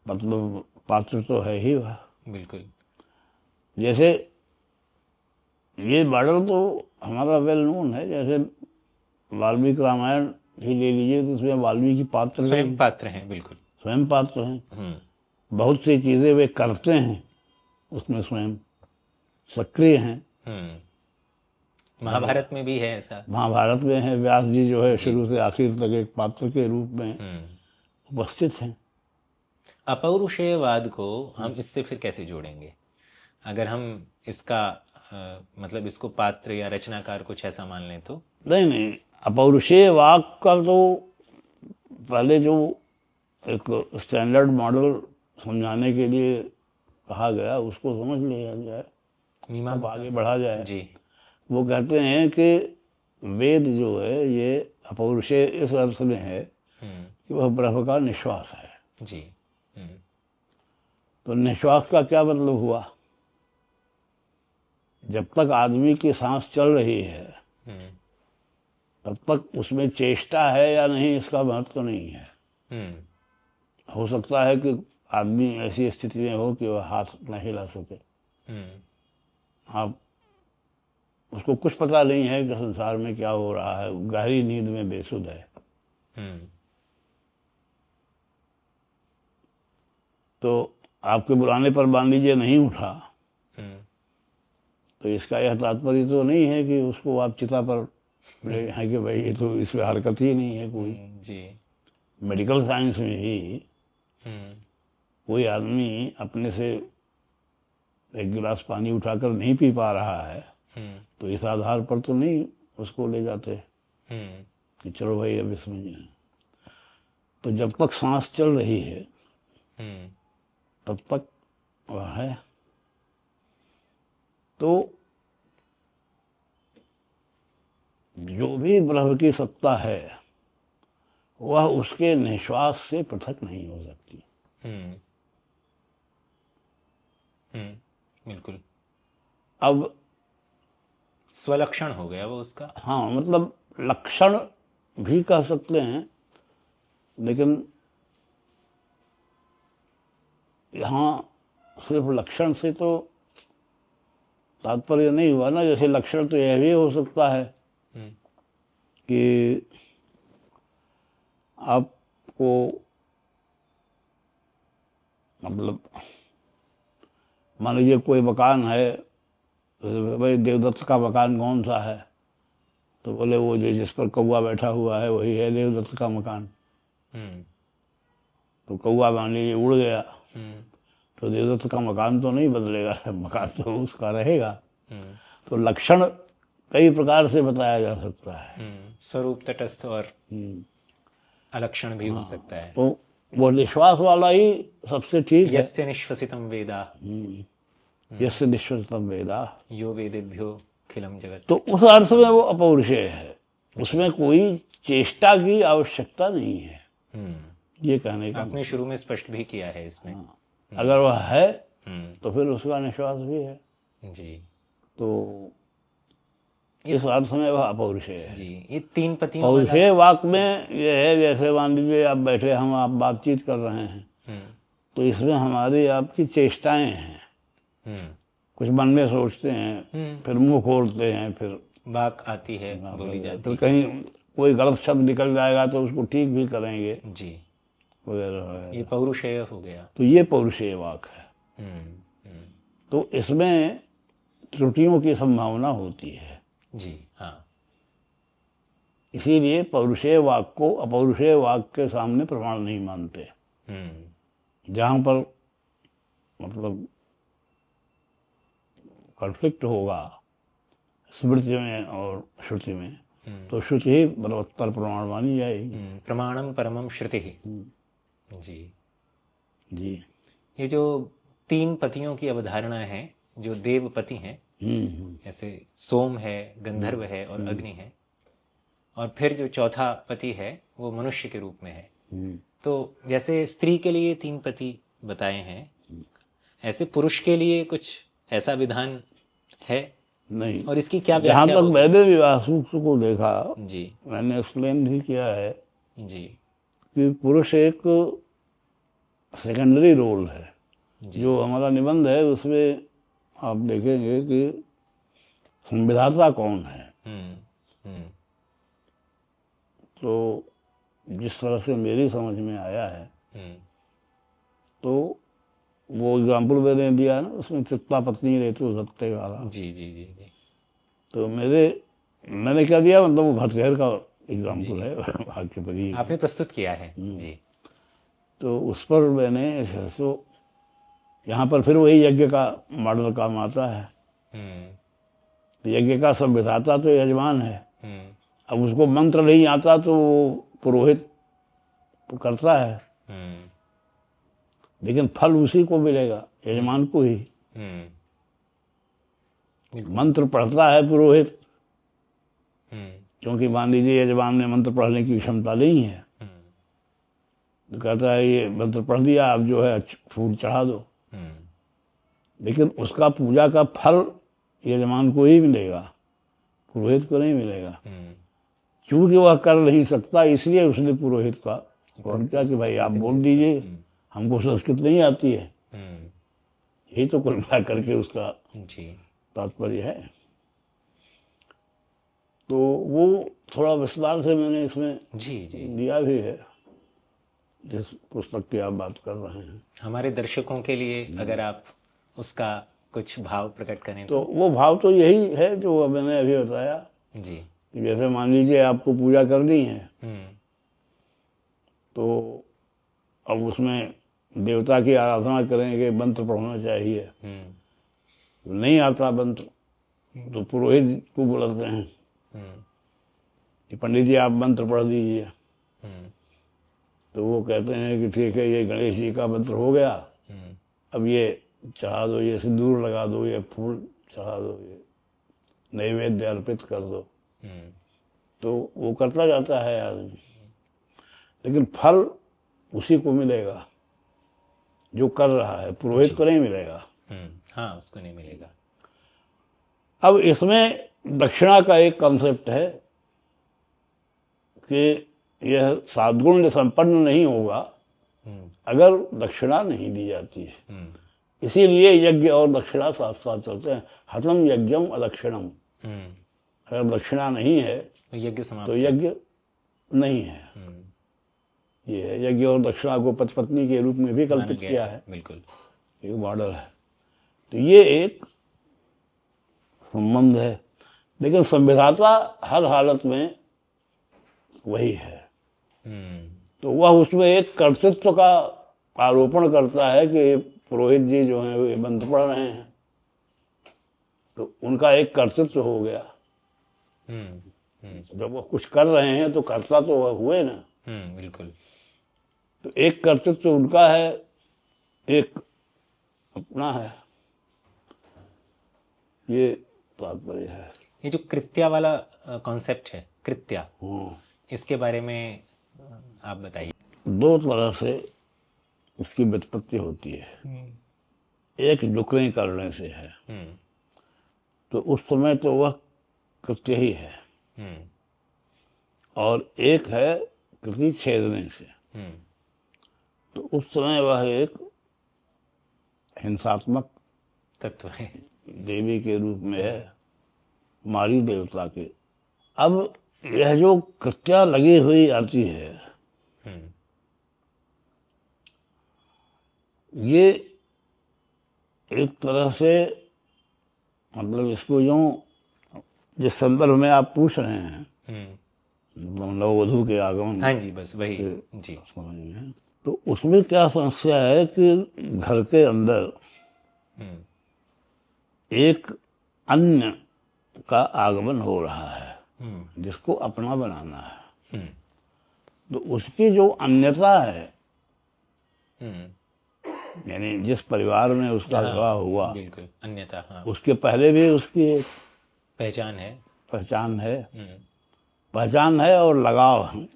मतलब पात्र तो है ही वह। बिल्कुल। जैसे ये मॉडल तो हमारा वेल नोन है। जैसे वाल्मीकि रामायण ही ले लीजिए तो उसमें वाल्मीकि पात्र स्वयं पात्र हैं। बिल्कुल स्वयं पात्र हैं। बहुत सी चीजें वे करते हैं उसमें स्वयं सक्रिय हैं। महाभारत में भी है ऐसा। महाभारत में है, व्यास जी जो है शुरू से आखिर तक एक पात्र के रूप में उपस्थित हैं। अपौरुषेयवाद को हम इससे फिर कैसे जोड़ेंगे? अगर हम इसका मतलब इसको पात्र या रचनाकार कुछ ऐसा मान लें तो? नहीं, अपौरुषेय वाक का तो पहले जो एक स्टैंडर्ड मॉडल समझाने के लिए कहा गया उसको समझ लिया जाए, अब आगे बढ़ा जाए। जी। वो कहते हैं कि वेद जो है ये अपौरुषेय इस अर्थ में है कि वह ब्रह्म का निश्वास है। जी। तो निश्वास का क्या मतलब हुआ? जब तक आदमी की सांस चल रही है तब तक उसमें चेष्टा है या नहीं इसका महत्व नहीं है। हो सकता है कि आदमी ऐसी स्थिति में हो कि वह हाथ न हिला सके। आप उसको कुछ पता नहीं है कि संसार में क्या हो रहा है, गहरी नींद में बेसुध है। तो आपके बुलाने पर मान लीजिए नहीं उठा तो इसका यह तात्पर्य तो नहीं है कि उसको आप चिता पर ले हैं कि भाई ये तो इसमें हरकत ही नहीं है कोई। जी। मेडिकल साइंस में ही कोई आदमी अपने से एक गिलास पानी उठाकर नहीं पी पा रहा है तो इस आधार पर तो नहीं उसको ले जाते कि चलो भाई अब इसमें। तो जब तक सांस चल रही है तब तक वह है। तो जो भी ब्रह्म की सत्ता है वह उसके निश्वास से पृथक नहीं हो सकती। बिल्कुल। अब स्वलक्षण हो गया वो उसका। हाँ, मतलब लक्षण भी कह सकते हैं, लेकिन यहाँ सिर्फ लक्षण से तो तात्पर्य नहीं हुआ ना। जैसे लक्षण तो यह भी हो सकता है कि आपको मतलब मान लीजिए कोई मकान है, तो भाई देवदत्त का मकान कौन सा है? तो बोले वो जो जिस पर कौवा बैठा हुआ है वही है देवदत्त का मकान। तो कौवा मान लीजिए उड़ गया तो देवदत्त का मकान तो नहीं बदलेगा, मकान तो उसका रहेगा। तो लक्षण कई प्रकार से बताया जा सकता है। स्वरूप तटस्थ और अलक्षण भी हो सकता है। तो वो निश्वास वाला ही सबसे ठीक है। यस्य निश्वसितम वेदा, यस्य निश्वसितम वेदा यो वेदेभ्यो खिलम जगत। तो उस अर्थ में वो अपौरुषेय है, उसमें कोई चेष्टा की आवश्यकता नहीं है। ये कहने का आपने शुरू में स्पष्ट भी किया है इसमें। अगर वह है तो फिर उसका निश्वास भी है। जी। तो इस अर्थ में वह अपौरुषेय है। जी। ये तीन पतियों पौरुषेय वाक में यह है, जैसे मान लीजिए आप बैठे, हम आप बातचीत कर रहे हैं तो इसमें हमारी आपकी चेष्टाएं हैं। कुछ मन में सोचते हैं, फिर मुंह खोलते हैं, फिर वाक आती है, बोली जाती तो है। कहीं कोई गलत शब्द निकल जाएगा तो उसको ठीक भी करेंगे, जी, वगैरह ये वगैरह। पौरुषेय हो गया। तो ये पौरुषेय वाक है। हम्म। तो इसमें त्रुटियों की संभावना होती है, जी हाँ। इसीलिए पौरुषेय वाक को अपौरुषेय वाक के सामने प्रमाण नहीं मानते। जहां पर मतलब कॉन्फ्लिक्ट होगा स्मृति में और श्रुति में, तो श्रुति ही बलवत्तर प्रमाण मानी जाएगी। प्रमाणम परमम श्रुति ही। जी। जी। ये जो 3 पतियों की अवधारणा है, जो देवपति हैं, जैसे सोम है, गंधर्व है और अग्नि है, और फिर जो चौथा पति है वो मनुष्य के रूप में है। तो जैसे स्त्री के लिए 3 पति बताए हैं, ऐसे पुरुष के लिए कुछ ऐसा विधान है? नहीं, और इसकी क्या जहां व्याख्या तक होगी? मैंने विवाह सूत्र को देखा, जी मैंने एक्सप्लेन भी किया है जी कि पुरुष एक सेकेंडरी रोल है। जी। जो हमारा निबंध है उसमें आप देखेंगे कि संविधाता कौन है। हम्म। तो जिस तरह से मेरी समझ में आया है, तो वो एग्जाम्पल मैंने दिया ना, उसमें चित्ता पत्नी रहती हो सत्य वाला। जी जी जी जी। तो मैंने क्या दिया, मतलब वो भटकेर का एग्जाम्पल है वाक्यपदी। आपने प्रस्तुत किया है। जी। तो उस पर मैंने ऐसे तो यहाँ पर फिर वही यज्ञ का मॉडल काम आता है। तो यज्ञ का संविधाता तो यजमान है। अब उसको मंत्र नहीं आता तो पुरोहित तो करता है, लेकिन फल उसी को मिलेगा, यजमान को ही। मंत्र पढ़ता है पुरोहित, क्योंकि मान लीजिए यजमान ने मंत्र पढ़ने की क्षमता नहीं है, तो कहता है ये मंत्र पढ़ दिया, अब जो है फूल चढ़ा दो, लेकिन उसका पूजा का फल यजमान को ही मिलेगा, पुरोहित को नहीं मिलेगा। क्योंकि वह कर नहीं सकता, इसलिए उसने पुरोहित का फोन किया कि भाई आप बोल दीजिए, हमको संस्कृत नहीं आती है। यही तो कुल मिला करके उसका तात्पर्य है। तो वो थोड़ा विस्तार से मैंने इसमें जी जी दिया भी है, जिस पुस्तक की आप बात कर रहे हैं। हमारे दर्शकों के लिए अगर आप उसका कुछ भाव प्रकट करें तो वो भाव तो यही है जो मैंने अभी बताया। जी। जैसे मान लीजिए आपको पूजा करनी है, तो अब उसमें देवता की आराधना करेंगे, मंत्र पढ़ना चाहिए। नहीं आता मंत्र तो पुरोहित को बुलाते हैं कि पंडित जी आप मंत्र पढ़ दीजिए। तो वो कहते हैं कि ठीक है, ये गणेश जी का मंत्र हो गया, अब ये चढ़ा दो, ये सिंदूर लगा दो, ये फूल चढ़ा दो, ये नैवेद्य अर्पित कर दो। तो वो करता जाता है आदमी, लेकिन फल उसी को मिलेगा जो कर रहा है, पुरोहित को नहीं मिलेगा। हाँ, उसको नहीं मिलेगा। अब इसमें दक्षिणा का एक कॉन्सेप्ट है कि यह सद्गुण संपन्न नहीं होगा अगर दक्षिणा नहीं दी जाती है। इसीलिए यज्ञ और दक्षिणा साथ साथ चलते हैं। हतम यज्ञम अदक्षिणम। अगर दक्षिणा नहीं है यज्ञ समाप्त, तो यज्ञ नहीं है। ये है, यज्ञ और दक्षिणा को पति पत्नी के रूप में भी कल्पित किया है। बिल्कुल एक मॉडल है। तो ये एक संबंध है, लेकिन संविधाता हर हालत में वही है। तो वह उसमें एक कर्तृत्व का आरोपण करता है कि पुरोहित जी जो हैं वे मंत्र पढ़ रहे हैं, तो उनका एक कर्तृत्व हो गया। जब वो कुछ कर रहे हैं तो कर्ता तो वह हुए ना। बिल्कुल। तो एक कर्तृत्व उनका है, एक अपना है, ये तात्पर्य है। ये जो कृत्या वाला कॉन्सेप्ट है, कृत्या, इसके बारे में आप बताइए। 2 तरह से उसकी व्युत्पत्ति होती है। एक डुकरें करने से है, तो उस समय तो वह कृत्य ही है, और एक है कृति छेदने से, तो उस समय वह एक हिंसात्मक तत्व है, देवी के रूप में है, मारी देवता के। अब यह जो कृत्या लगी हुई आती है, ये एक तरह से मतलब इसको यूं, जिस संदर्भ में आप पूछ रहे हैं नववधू के आगमन, हाँ जी, बस वही जी, समझ, तो उसमें क्या समस्या है कि घर के अंदर एक अन्य का आगमन हो रहा है जिसको अपना बनाना है। तो उसकी जो अन्यता है, यानी जिस परिवार में उसका विवाह हुआ, बिल्कुल अन्यथा, हाँ, उसके पहले भी उसकी एक पहचान है, पहचान है और लगाव है।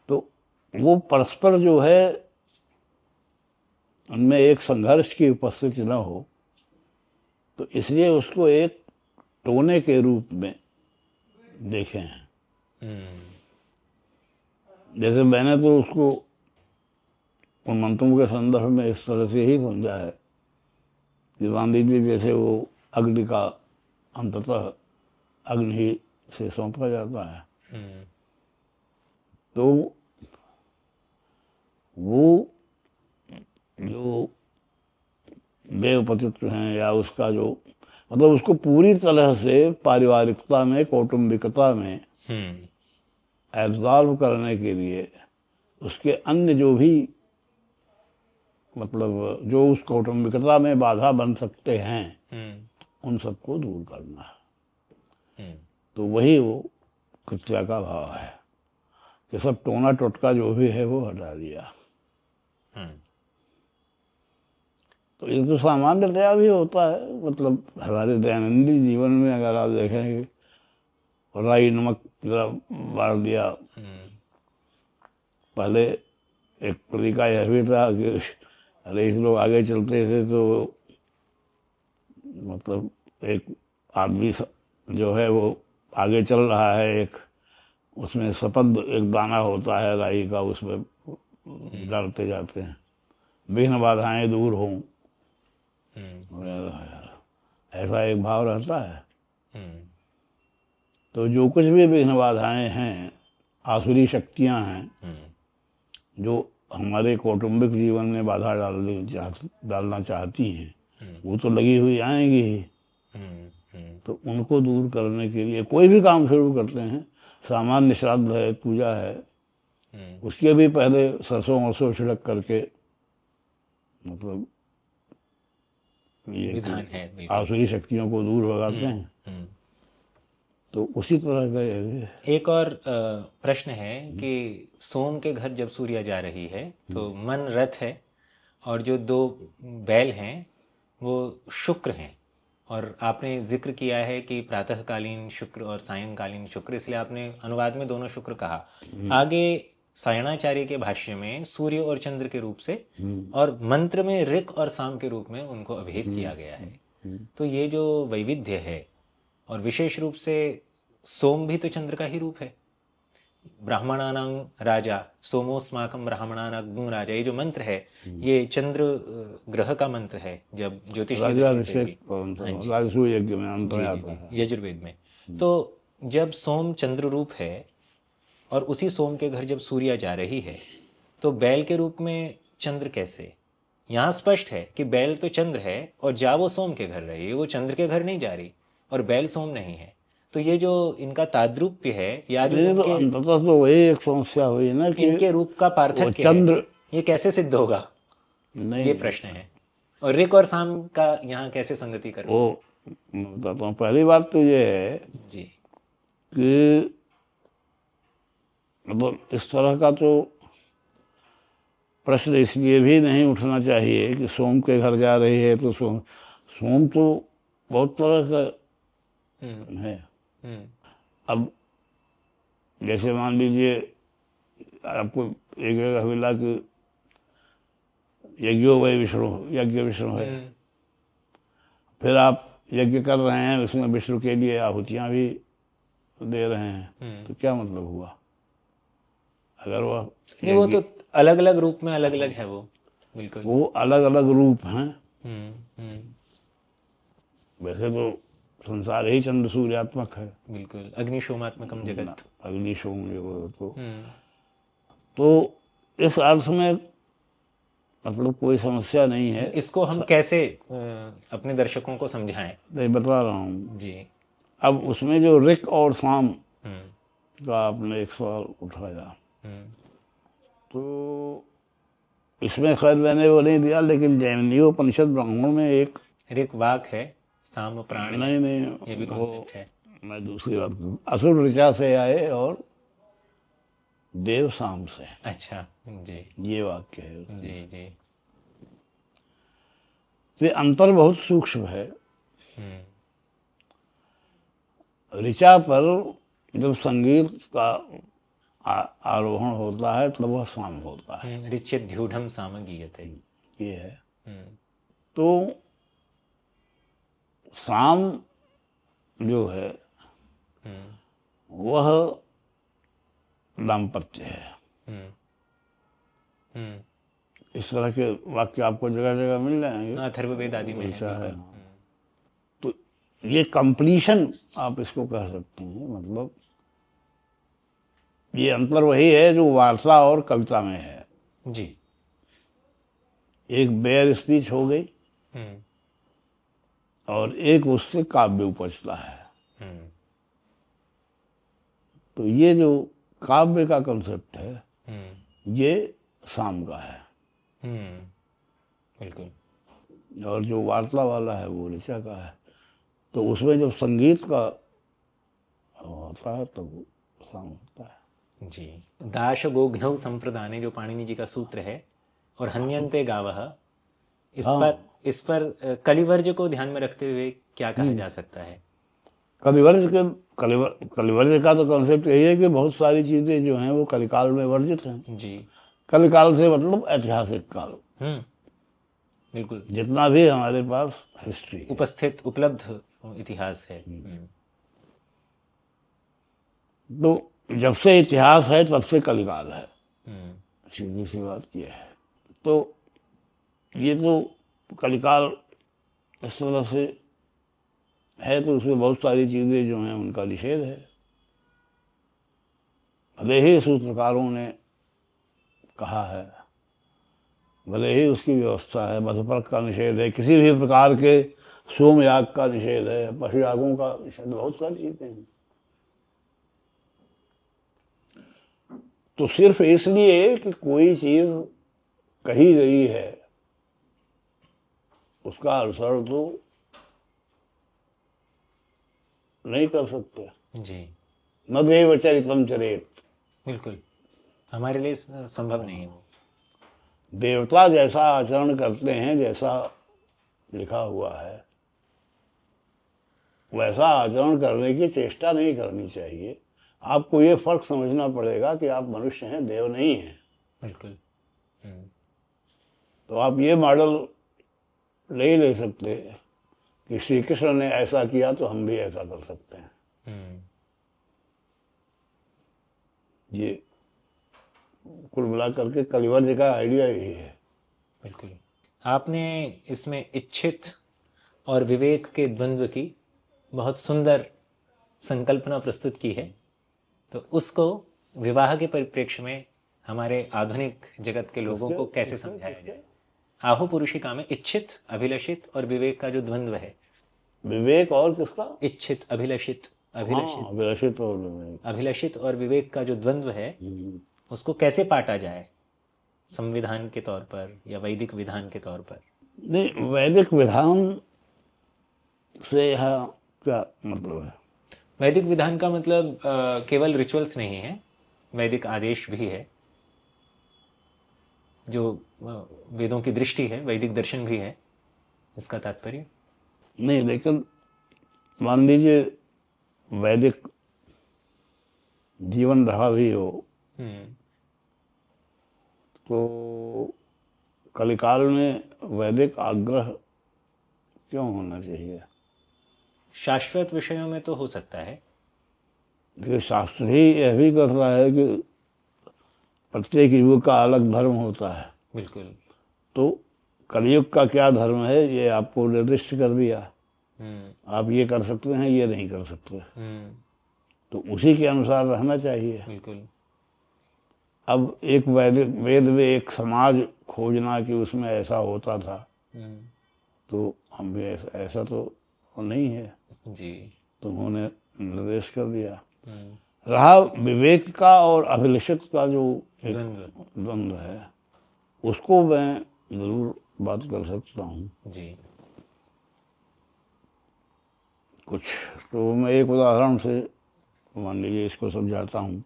तो वो परस्पर जो है उनमें एक संघर्ष की उपस्थिति न हो, तो इसलिए उसको एक टोने के रूप में देखे हैं। जैसे मैंने तो उसको उन मंत्रों के संदर्भ में इस तरह से ही समझा है कि मान लीजिए जैसे वो अग्नि का अंततः अग्नि ही से सौंपा जाता है, तो वो जो देवपतित्व हैं या उसका जो मतलब उसको पूरी तरह से पारिवारिकता में, कौटुंबिकता में एब्जॉर्व करने के लिए उसके अन्य जो भी मतलब जो उस कौटुंबिकता में बाधा बन सकते हैं उन सबको दूर करना है। तो वही वो कृत्या का भाव है कि सब टोना टोटका जो भी है वो हटा दिया। तो ये तो सामान्यतया भी होता है, मतलब हमारे दैनंदिन जीवन में अगर आप देखेंगे, राई नमक जरा बार दिया, पहले एक तरीका यह भी था कि अरे इस लोग आगे चलते थे तो मतलब एक आदमी जो है वो आगे चल रहा है, एक उसमें सपंद एक दाना होता है राई का, उसमें डालते जाते हैं, विघ्न बाधाएं दूर हों, ऐसा एक भाव रहता है। तो जो कुछ भी विघ्न बाधाएं हैं, आसुरी शक्तियां हैं जो हमारे कौटुंबिक जीवन में बाधा डालना चाहती हैं, वो तो लगी हुई आएंगी ही। तो उनको दूर करने के लिए कोई भी काम शुरू करते हैं, सामान्य श्राद्ध है, पूजा है, उसके भी पहले सरसों वरसों छिड़क करके मतलब ये विधान है, आसुरी शक्तियों को दूर भगाते हैं। तो उसी तरह का एक और प्रश्न है कि सोम के घर जब सूर्य जा रही है तो मन रथ है और जो दो बैल हैं वो शुक्र हैं, और आपने जिक्र किया है कि प्रातःकालीन शुक्र और सायंकालीन शुक्र, इसलिए आपने अनुवाद में दोनों शुक्र कहा। आगे सायणाचार्य के भाष्य में सूर्य और चंद्र के रूप से और मंत्र में ऋक और साम के रूप में उनको अभेद किया गया है। तो ये जो वैविध्य है, और विशेष रूप से सोम भी तो चंद्र का ही रूप है, ब्राह्मणानां राजा सोमोस्माकं ब्राह्मणानां राजा, ये जो मंत्र है ये चंद्र ग्रह का मंत्र है जब ज्योतिषीय दृष्टि से भी, यज्ञ में अंत में आता है, यजुर्वेद में। तो जब सोम चंद्र रूप है और उसी सोम के घर जब सूर्य जा रही है तो बैल के रूप में चंद्र कैसे? यहाँ स्पष्ट है कि बैल तो चंद्र है और जा वो सोम के घर रही है, वो चंद्र के घर नहीं जा रही और बैल सोम नहीं है। तो ये जो इनका ताद्रुप्य है या जो इनके तो वही एक समस्या हुई ना कि इनके रूप का पार्थक्य चंद्र है, ये कैसे सिद्ध होगा, नहीं ये प्रश्न है। और ऋक और साम का यहाँ कैसे संगति कर वो बताता हूँ। पहली बात तो ये है जी कि मतलब इस तरह का तो प्रश्न इसलिए भी नहीं उठना चाहिए कि सोम के घर जा रही है तो सोम तो बहुत तरह का है। अब जैसे मान लीजिए आपको एक जगह मिला कि यज्ञो वै विष्णु, यज्ञ विष्णु है, फिर आप यज्ञ कर रहे हैं, उसमें विष्णु के लिए आहुतियां भी दे रहे हैं, तो क्या मतलब हुआ? अगर वो तो अलग अलग रूप में अलग अलग है, वो बिल्कुल वो अलग अलग रूप हैं। वैसे तो संसार ही चंद्र सूर्यात्मक है, बिल्कुल, अग्निशोमात्मकम जगत। अग्निशोम जो तो इस अर्थ में मतलब कोई समस्या नहीं है। इसको हम कैसे अपने दर्शकों को समझाएं? मैं बता रहा हूँ जी। अब उसमें जो ऋक और साम का आपने एक सवाल उठाया, तो इसमें खैर मैंने वो नहीं दिया, लेकिन जैमिनीयोपनिषद ब्राह्मणों में एक ऋक वाक है, साम प्राण है, नहीं ये भी वो कॉन्सेप्ट है। मैं दूसरी बात करूँ, असुर ऋचा से आए और देव साम से, अच्छा जी ये वाक्य है उसमें। जी जी। तो ये अंतर बहुत सूक्ष्म है। ऋचा पर जब संगीत का आरोहण होता है तब वह साम होता है, ऋच्यध्यूढ़म सामगीयते, ये है। तो साम जो है वह दाम्पत्य है। इस तरह के वाक्य आपको जगह जगह मिल जाएंगे, अथर्ववेद आदि में ऐसा है। है। तो ये कंप्लीशन आप इसको कह सकते हैं, मतलब ये अंतर वही है जो वार्ता और कविता में है जी। एक बेयर स्पीच हो गई और एक उससे काव्य उपजता है। तो ये जो काव्य का कंसेप्ट है ये साम का है, बिल्कुल। और जो वार्ता वाला है वो ऋचा का है। तो उसमें जब संगीत का होता है तो वो साम होता है। जी। दाश गोघ्नौ संप्रदाने जो पाणिनि जी का सूत्र है, और हन्यन्ते गावः, इस पर कलिवर्ज को ध्यान में रखते हुए क्या कहा जा सकता है? कलिवर्ज का तो कॉन्सेप्ट यही है कि बहुत सारी चीजें जो हैं वो कलिकाल में वर्जित हैं। जी। कलिकाल से मतलब ऐतिहासिक काल, बिल्कुल, जितना भी हमारे पास हिस्ट्री उपस्थित उपलब्ध इतिहास है। तो जब से इतिहास है तब से कलिकाल है, सीधी सी बात यह है। तो ये तो कलिकाल इस तरह से है, तो उसमें बहुत सारी चीजें जो हैं उनका निषेध है। भले ही सूत्रकारों ने कहा है, भले ही उसकी व्यवस्था है, मधुपर्क का निषेध है, किसी भी प्रकार के सोमयाग का निषेध है, पशु यागों का निषेध, बहुत सारी चीजें हैं। तो सिर्फ इसलिए कि कोई चीज कही गई है उसका अनुसरण तो नहीं कर सकते। जी। न देव चरितम चरेत, बिल्कुल, हमारे लिए संभव नहीं है वो। देवता जैसा आचरण करते हैं, जैसा लिखा हुआ है वैसा आचरण करने की चेष्टा नहीं करनी चाहिए। आपको ये फर्क समझना पड़ेगा कि आप मनुष्य हैं, देव नहीं हैं। बिल्कुल। तो आप ये मॉडल नहीं ले सकते कि श्री कृष्ण ने ऐसा किया तो हम भी ऐसा कर सकते हैं। ये कुल मिला करके कलिवर्ज का आइडिया यही है। बिल्कुल। आपने इसमें इच्छित और विवेक के द्वंद्व की बहुत सुंदर संकल्पना प्रस्तुत की है, तो उसको विवाह के परिप्रेक्ष्य में हमारे आधुनिक जगत के लोगों को कैसे समझाया जाए? आहु पुरुषिका में इच्छित, अभिलषित और विवेक का जो द्वंद्व है। विवेक और किसका? इच्छित, अभिलषित, अभिलषित और विवेक का जो द्वंद्व है उसको कैसे पाटा जाए, संविधान के तौर पर या वैदिक विधान के तौर पर? नहीं, वैदिक विधान से यहाँ क्या मतलब है? वैदिक विधान का मतलब केवल रिचुअल्स नहीं है, वैदिक आदेश भी है, जो वेदों की दृष्टि है, वैदिक दर्शन भी है, इसका तात्पर्य? नहीं, लेकिन मान लीजिए वैदिक जीवन रहा भी हो तो कलिकाल में वैदिक आग्रह क्यों होना चाहिए? शाश्वत विषयों में तो हो सकता है, देखिए शास्त्र ही यह भी कर रहा है कि प्रत्येक युग का अलग धर्म होता है। बिल्कुल। तो कलयुग का क्या धर्म है ये आपको निर्दिष्ट कर दिया। आप ये कर सकते हैं, ये नहीं कर सकते, तो उसी के अनुसार रहना चाहिए। बिल्कुल। अब एक वेद में एक समाज खोजना कि उसमें ऐसा होता था, तो हम भी ऐसा तो नहीं है जी। तो उन्होंने निर्देश कर दिया। रहा विवेक का और अभिलषित का जो द्वंद्व है, उसको मैं जरूर बात कर सकता हूँ जी। कुछ। तो मैं एक उदाहरण से मान लीजिए इसको समझाता हूँ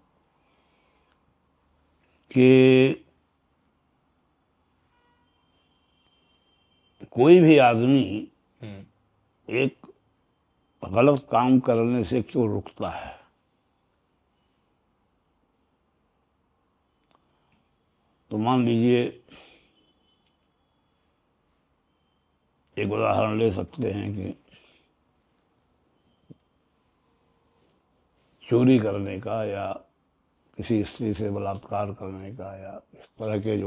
कि कोई भी आदमी एक गलत काम करने से क्यों रुकता है। तो मान लीजिए एक उदाहरण ले सकते हैं कि चोरी करने का या किसी स्त्री से बलात्कार करने का या इस तरह के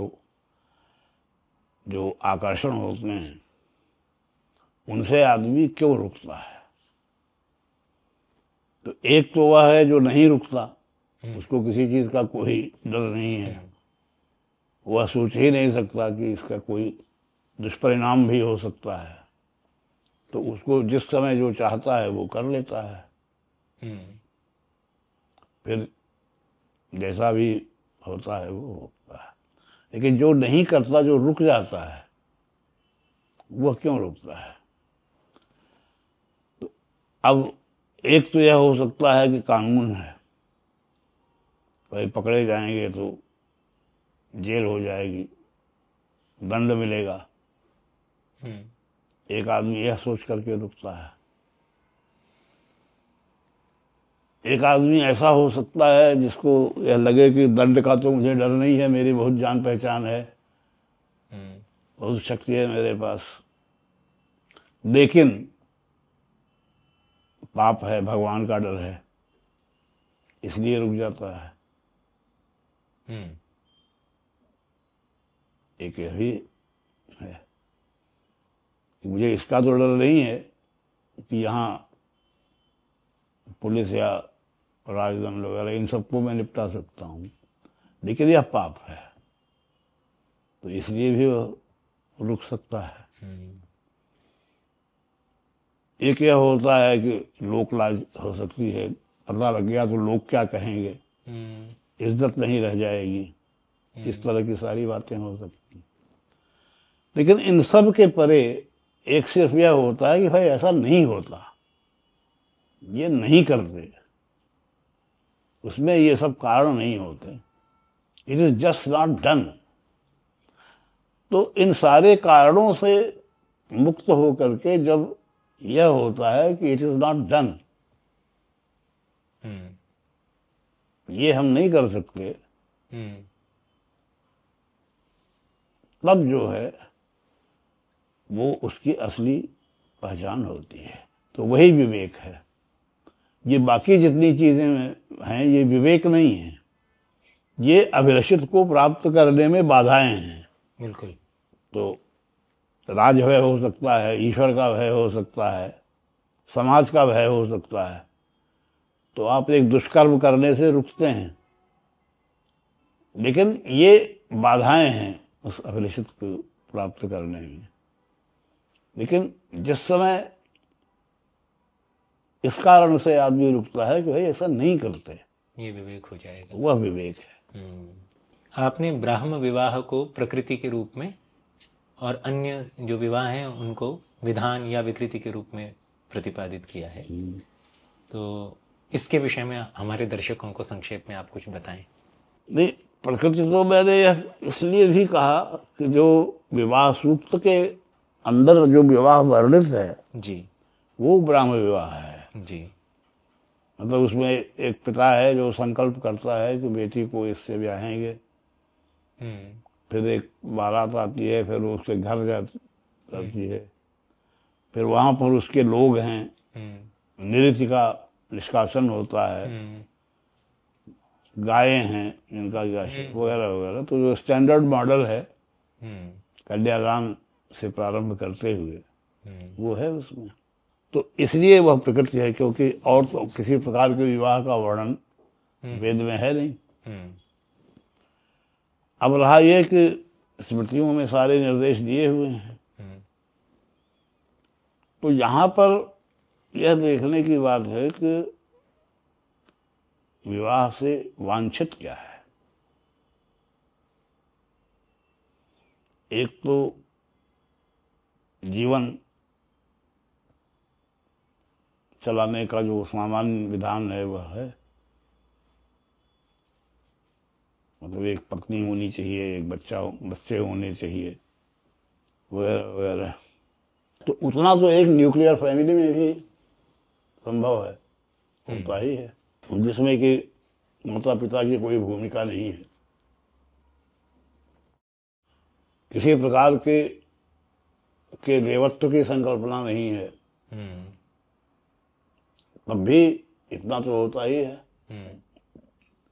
जो आकर्षण होते हैं उनसे आदमी क्यों रुकता है। तो एक तो वह है जो नहीं रुकता, उसको किसी चीज का कोई डर नहीं है, वह सोच ही नहीं सकता कि इसका कोई दुष्परिणाम भी हो सकता है, तो उसको जिस समय जो चाहता है वो कर लेता है, फिर जैसा भी होता है वो होता है। लेकिन जो नहीं करता, जो रुक जाता है, वह क्यों रुकता है। तो अब एक तो यह हो सकता है कि कानून है, भाई पकड़े जाएंगे तो जेल हो जाएगी, दंड मिलेगा, एक आदमी यह सोच करके रुकता है। एक आदमी ऐसा हो सकता है जिसको यह लगे कि दंड का तो मुझे डर नहीं है, मेरी बहुत जान पहचान है, बहुत शक्ति है मेरे पास, लेकिन पाप है, भगवान का डर है, इसलिए रुक जाता है। एक यह भी है कि मुझे इसका तो डर नहीं है कि यहाँ पुलिस या राजदंड वगैरह इन सबको मैं निपटा सकता हूँ, लेकिन यह पाप है, तो इसलिए भी वो रुक सकता है। एक यह होता है कि लोक लाज हो सकती है, पता लग गया तो लोग क्या कहेंगे, इज्जत नहीं रह जाएगी, इस तरह की सारी बातें हो सकती। लेकिन इन सब के परे एक सिर्फ यह होता है कि भाई ऐसा नहीं होता, ये नहीं करते, उसमें ये सब कारण नहीं होते, it is just not done. तो इन सारे कारणों से मुक्त हो करके जब यह होता है कि इट इज नॉट डन, ये हम नहीं कर सकते, तब जो है वो उसकी असली पहचान होती है। तो वही विवेक है। ये बाकी जितनी चीजें हैं ये विवेक नहीं है, ये अभिलषित को प्राप्त करने में बाधाएं हैं। बिल्कुल। तो राज भय हो सकता है, ईश्वर का भय हो सकता है, समाज का भय हो सकता है, तो आप एक दुष्कर्म करने से रुकते हैं, लेकिन ये बाधाएं हैं उस अभिलषित को प्राप्त करने में। लेकिन जिस समय इस कारण से आदमी रुकता है कि भाई ऐसा नहीं करते, ये विवेक हो जाएगा, वह विवेक है। आपने ब्राह्म विवाह को प्रकृति के रूप में और अन्य जो विवाह हैं उनको विधान या विकृति के रूप में प्रतिपादित किया है, तो इसके विषय में हमारे दर्शकों को संक्षेप में आप कुछ बताएं। नहीं, प्रकृति तो मैंने यह इसलिए भी कहा कि जो विवाह सूक्त के अंदर जो विवाह वर्णित है जी, वो ब्राह्म विवाह है जी। मतलब उसमें एक पिता है जो संकल्प करता है कि बेटी को इससे ब्याहेंगे, फिर एक बारात आती है, फिर वो उसके घर जाती है, फिर वहां पर उसके लोग हैं, नृत्य का निष्कासन होता है, गायें हैं इनका वगैरह वगैरह। तो जो स्टैंडर्ड मॉडल है कन्यादान से प्रारंभ करते हुए वो है उसमें। तो इसलिए वह प्रकृति है, क्योंकि और तो किसी प्रकार के विवाह का वर्णन वेद में है नहीं। अब रहा ये कि स्मृतियों में सारे निर्देश दिए हुए हैं, तो यहाँ पर यह देखने की बात है कि विवाह से वांछित क्या है। एक तो जीवन चलाने का जो सामान्य विधान है वह है, मतलब एक पत्नी होनी चाहिए, एक बच्चे होने चाहिए, वगैरह वगैरह। तो उतना तो एक न्यूक्लियर फैमिली में भी संभव है, होता ही है, जिसमें कि माता पिता की कोई भूमिका नहीं है, किसी प्रकार के देवत्व की संकल्पना नहीं है, तब भी इतना तो होता ही है।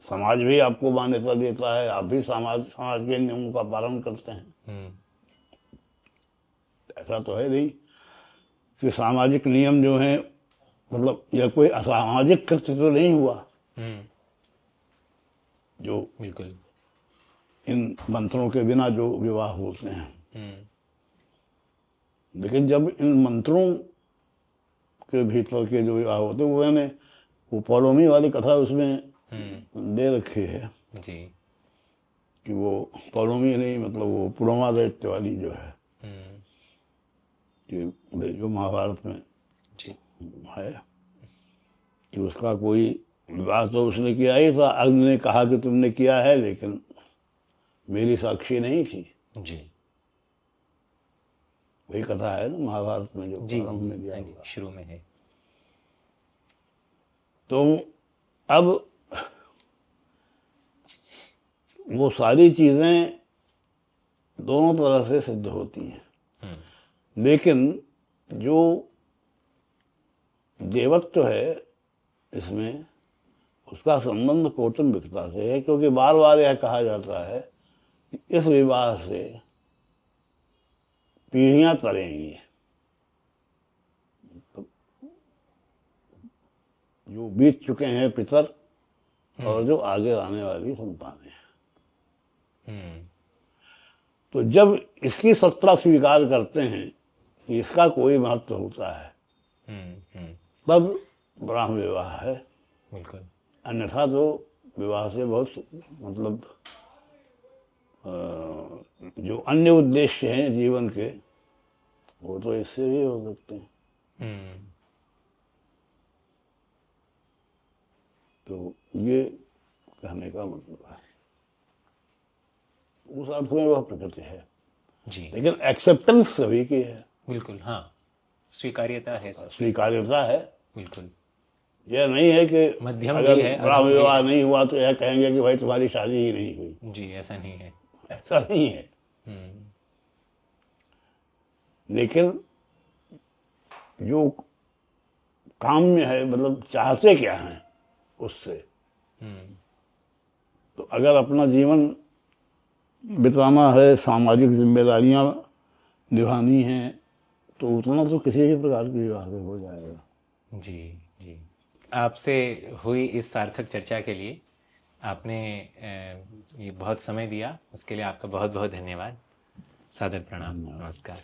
समाज भी आपको मान्यता देता है, आप भी समाज के नियमों का पालन करते हैं। ऐसा तो है नहीं कि सामाजिक नियम जो हैं, मतलब यह कोई असामाजिक कृत्य तो नहीं हुआ जो बिल्कुल इन मंत्रों के बिना जो विवाह होते हैं। लेकिन जब इन मंत्रों के भीतर के जो विवाह होते हैं, वो मैंने वो पौलोमी वाली कथा उसमें दे रखी है जी, कि वो पौलोमी नहीं, मतलब वो पुरोमादैत्य वाली जो है, कि जो महाभारत में जी है, कि उसका कोई विवाह तो उसने किया ही था, अग्नि ने कहा कि तुमने किया है, लेकिन मेरी साक्षी नहीं थी जी। वही कथा है ना महाभारत में, जो जी प्रारंभ में दिया जी, हुआ। शुरू में है। तो अब वो सारी चीजें दोनों तरह से सिद्ध होती हैं, लेकिन जो देवत्व है इसमें, उसका संबंध कौटुंबिकता से है, क्योंकि बार बार यह कहा जाता है कि इस विवाह से पीढ़ियां तरेंगी, तो जो बीत चुके हैं पितर और जो आगे आने वाली संतानें हैं। तो जब इसकी सत्ता स्वीकार करते हैं कि इसका कोई महत्व होता है, तब ब्राह्म विवाह है। बिल्कुल। अन्यथा तो विवाह से बहुत मतलब जो अन्य उद्देश्य हैं जीवन के, वो तो इससे भी हो सकते हैं। तो ये कहने का मतलब है, उस अर्थ में वह प्रकृति है जी, लेकिन एक्सेप्टेंस सभी की है। बिल्कुल, हाँ, स्वीकार्यता है सब। स्वीकार्यता है, बिल्कुल। यह नहीं है कि मध्यम अगर भी है, ब्राह्म अधम भी विवाह है। नहीं हुआ तो यह कहेंगे कि भाई तुम्हारी शादी ही नहीं हुई। जी, ऐसा नहीं है। ऐसा नहीं है। लेकिन जो काम्य है, मतलब चाहते क्या हैं उससे, तो अगर अपना जीवन बिताना है, सामाजिक जिम्मेदारियां निभानी हैं, तो उतना तो किसी भी प्रकार की विवाह से हो जाएगा। जी जी। आपसे हुई इस सार्थक चर्चा के लिए आपने ये बहुत समय दिया, उसके लिए आपका बहुत बहुत धन्यवाद। सादर प्रणाम। नमस्कार।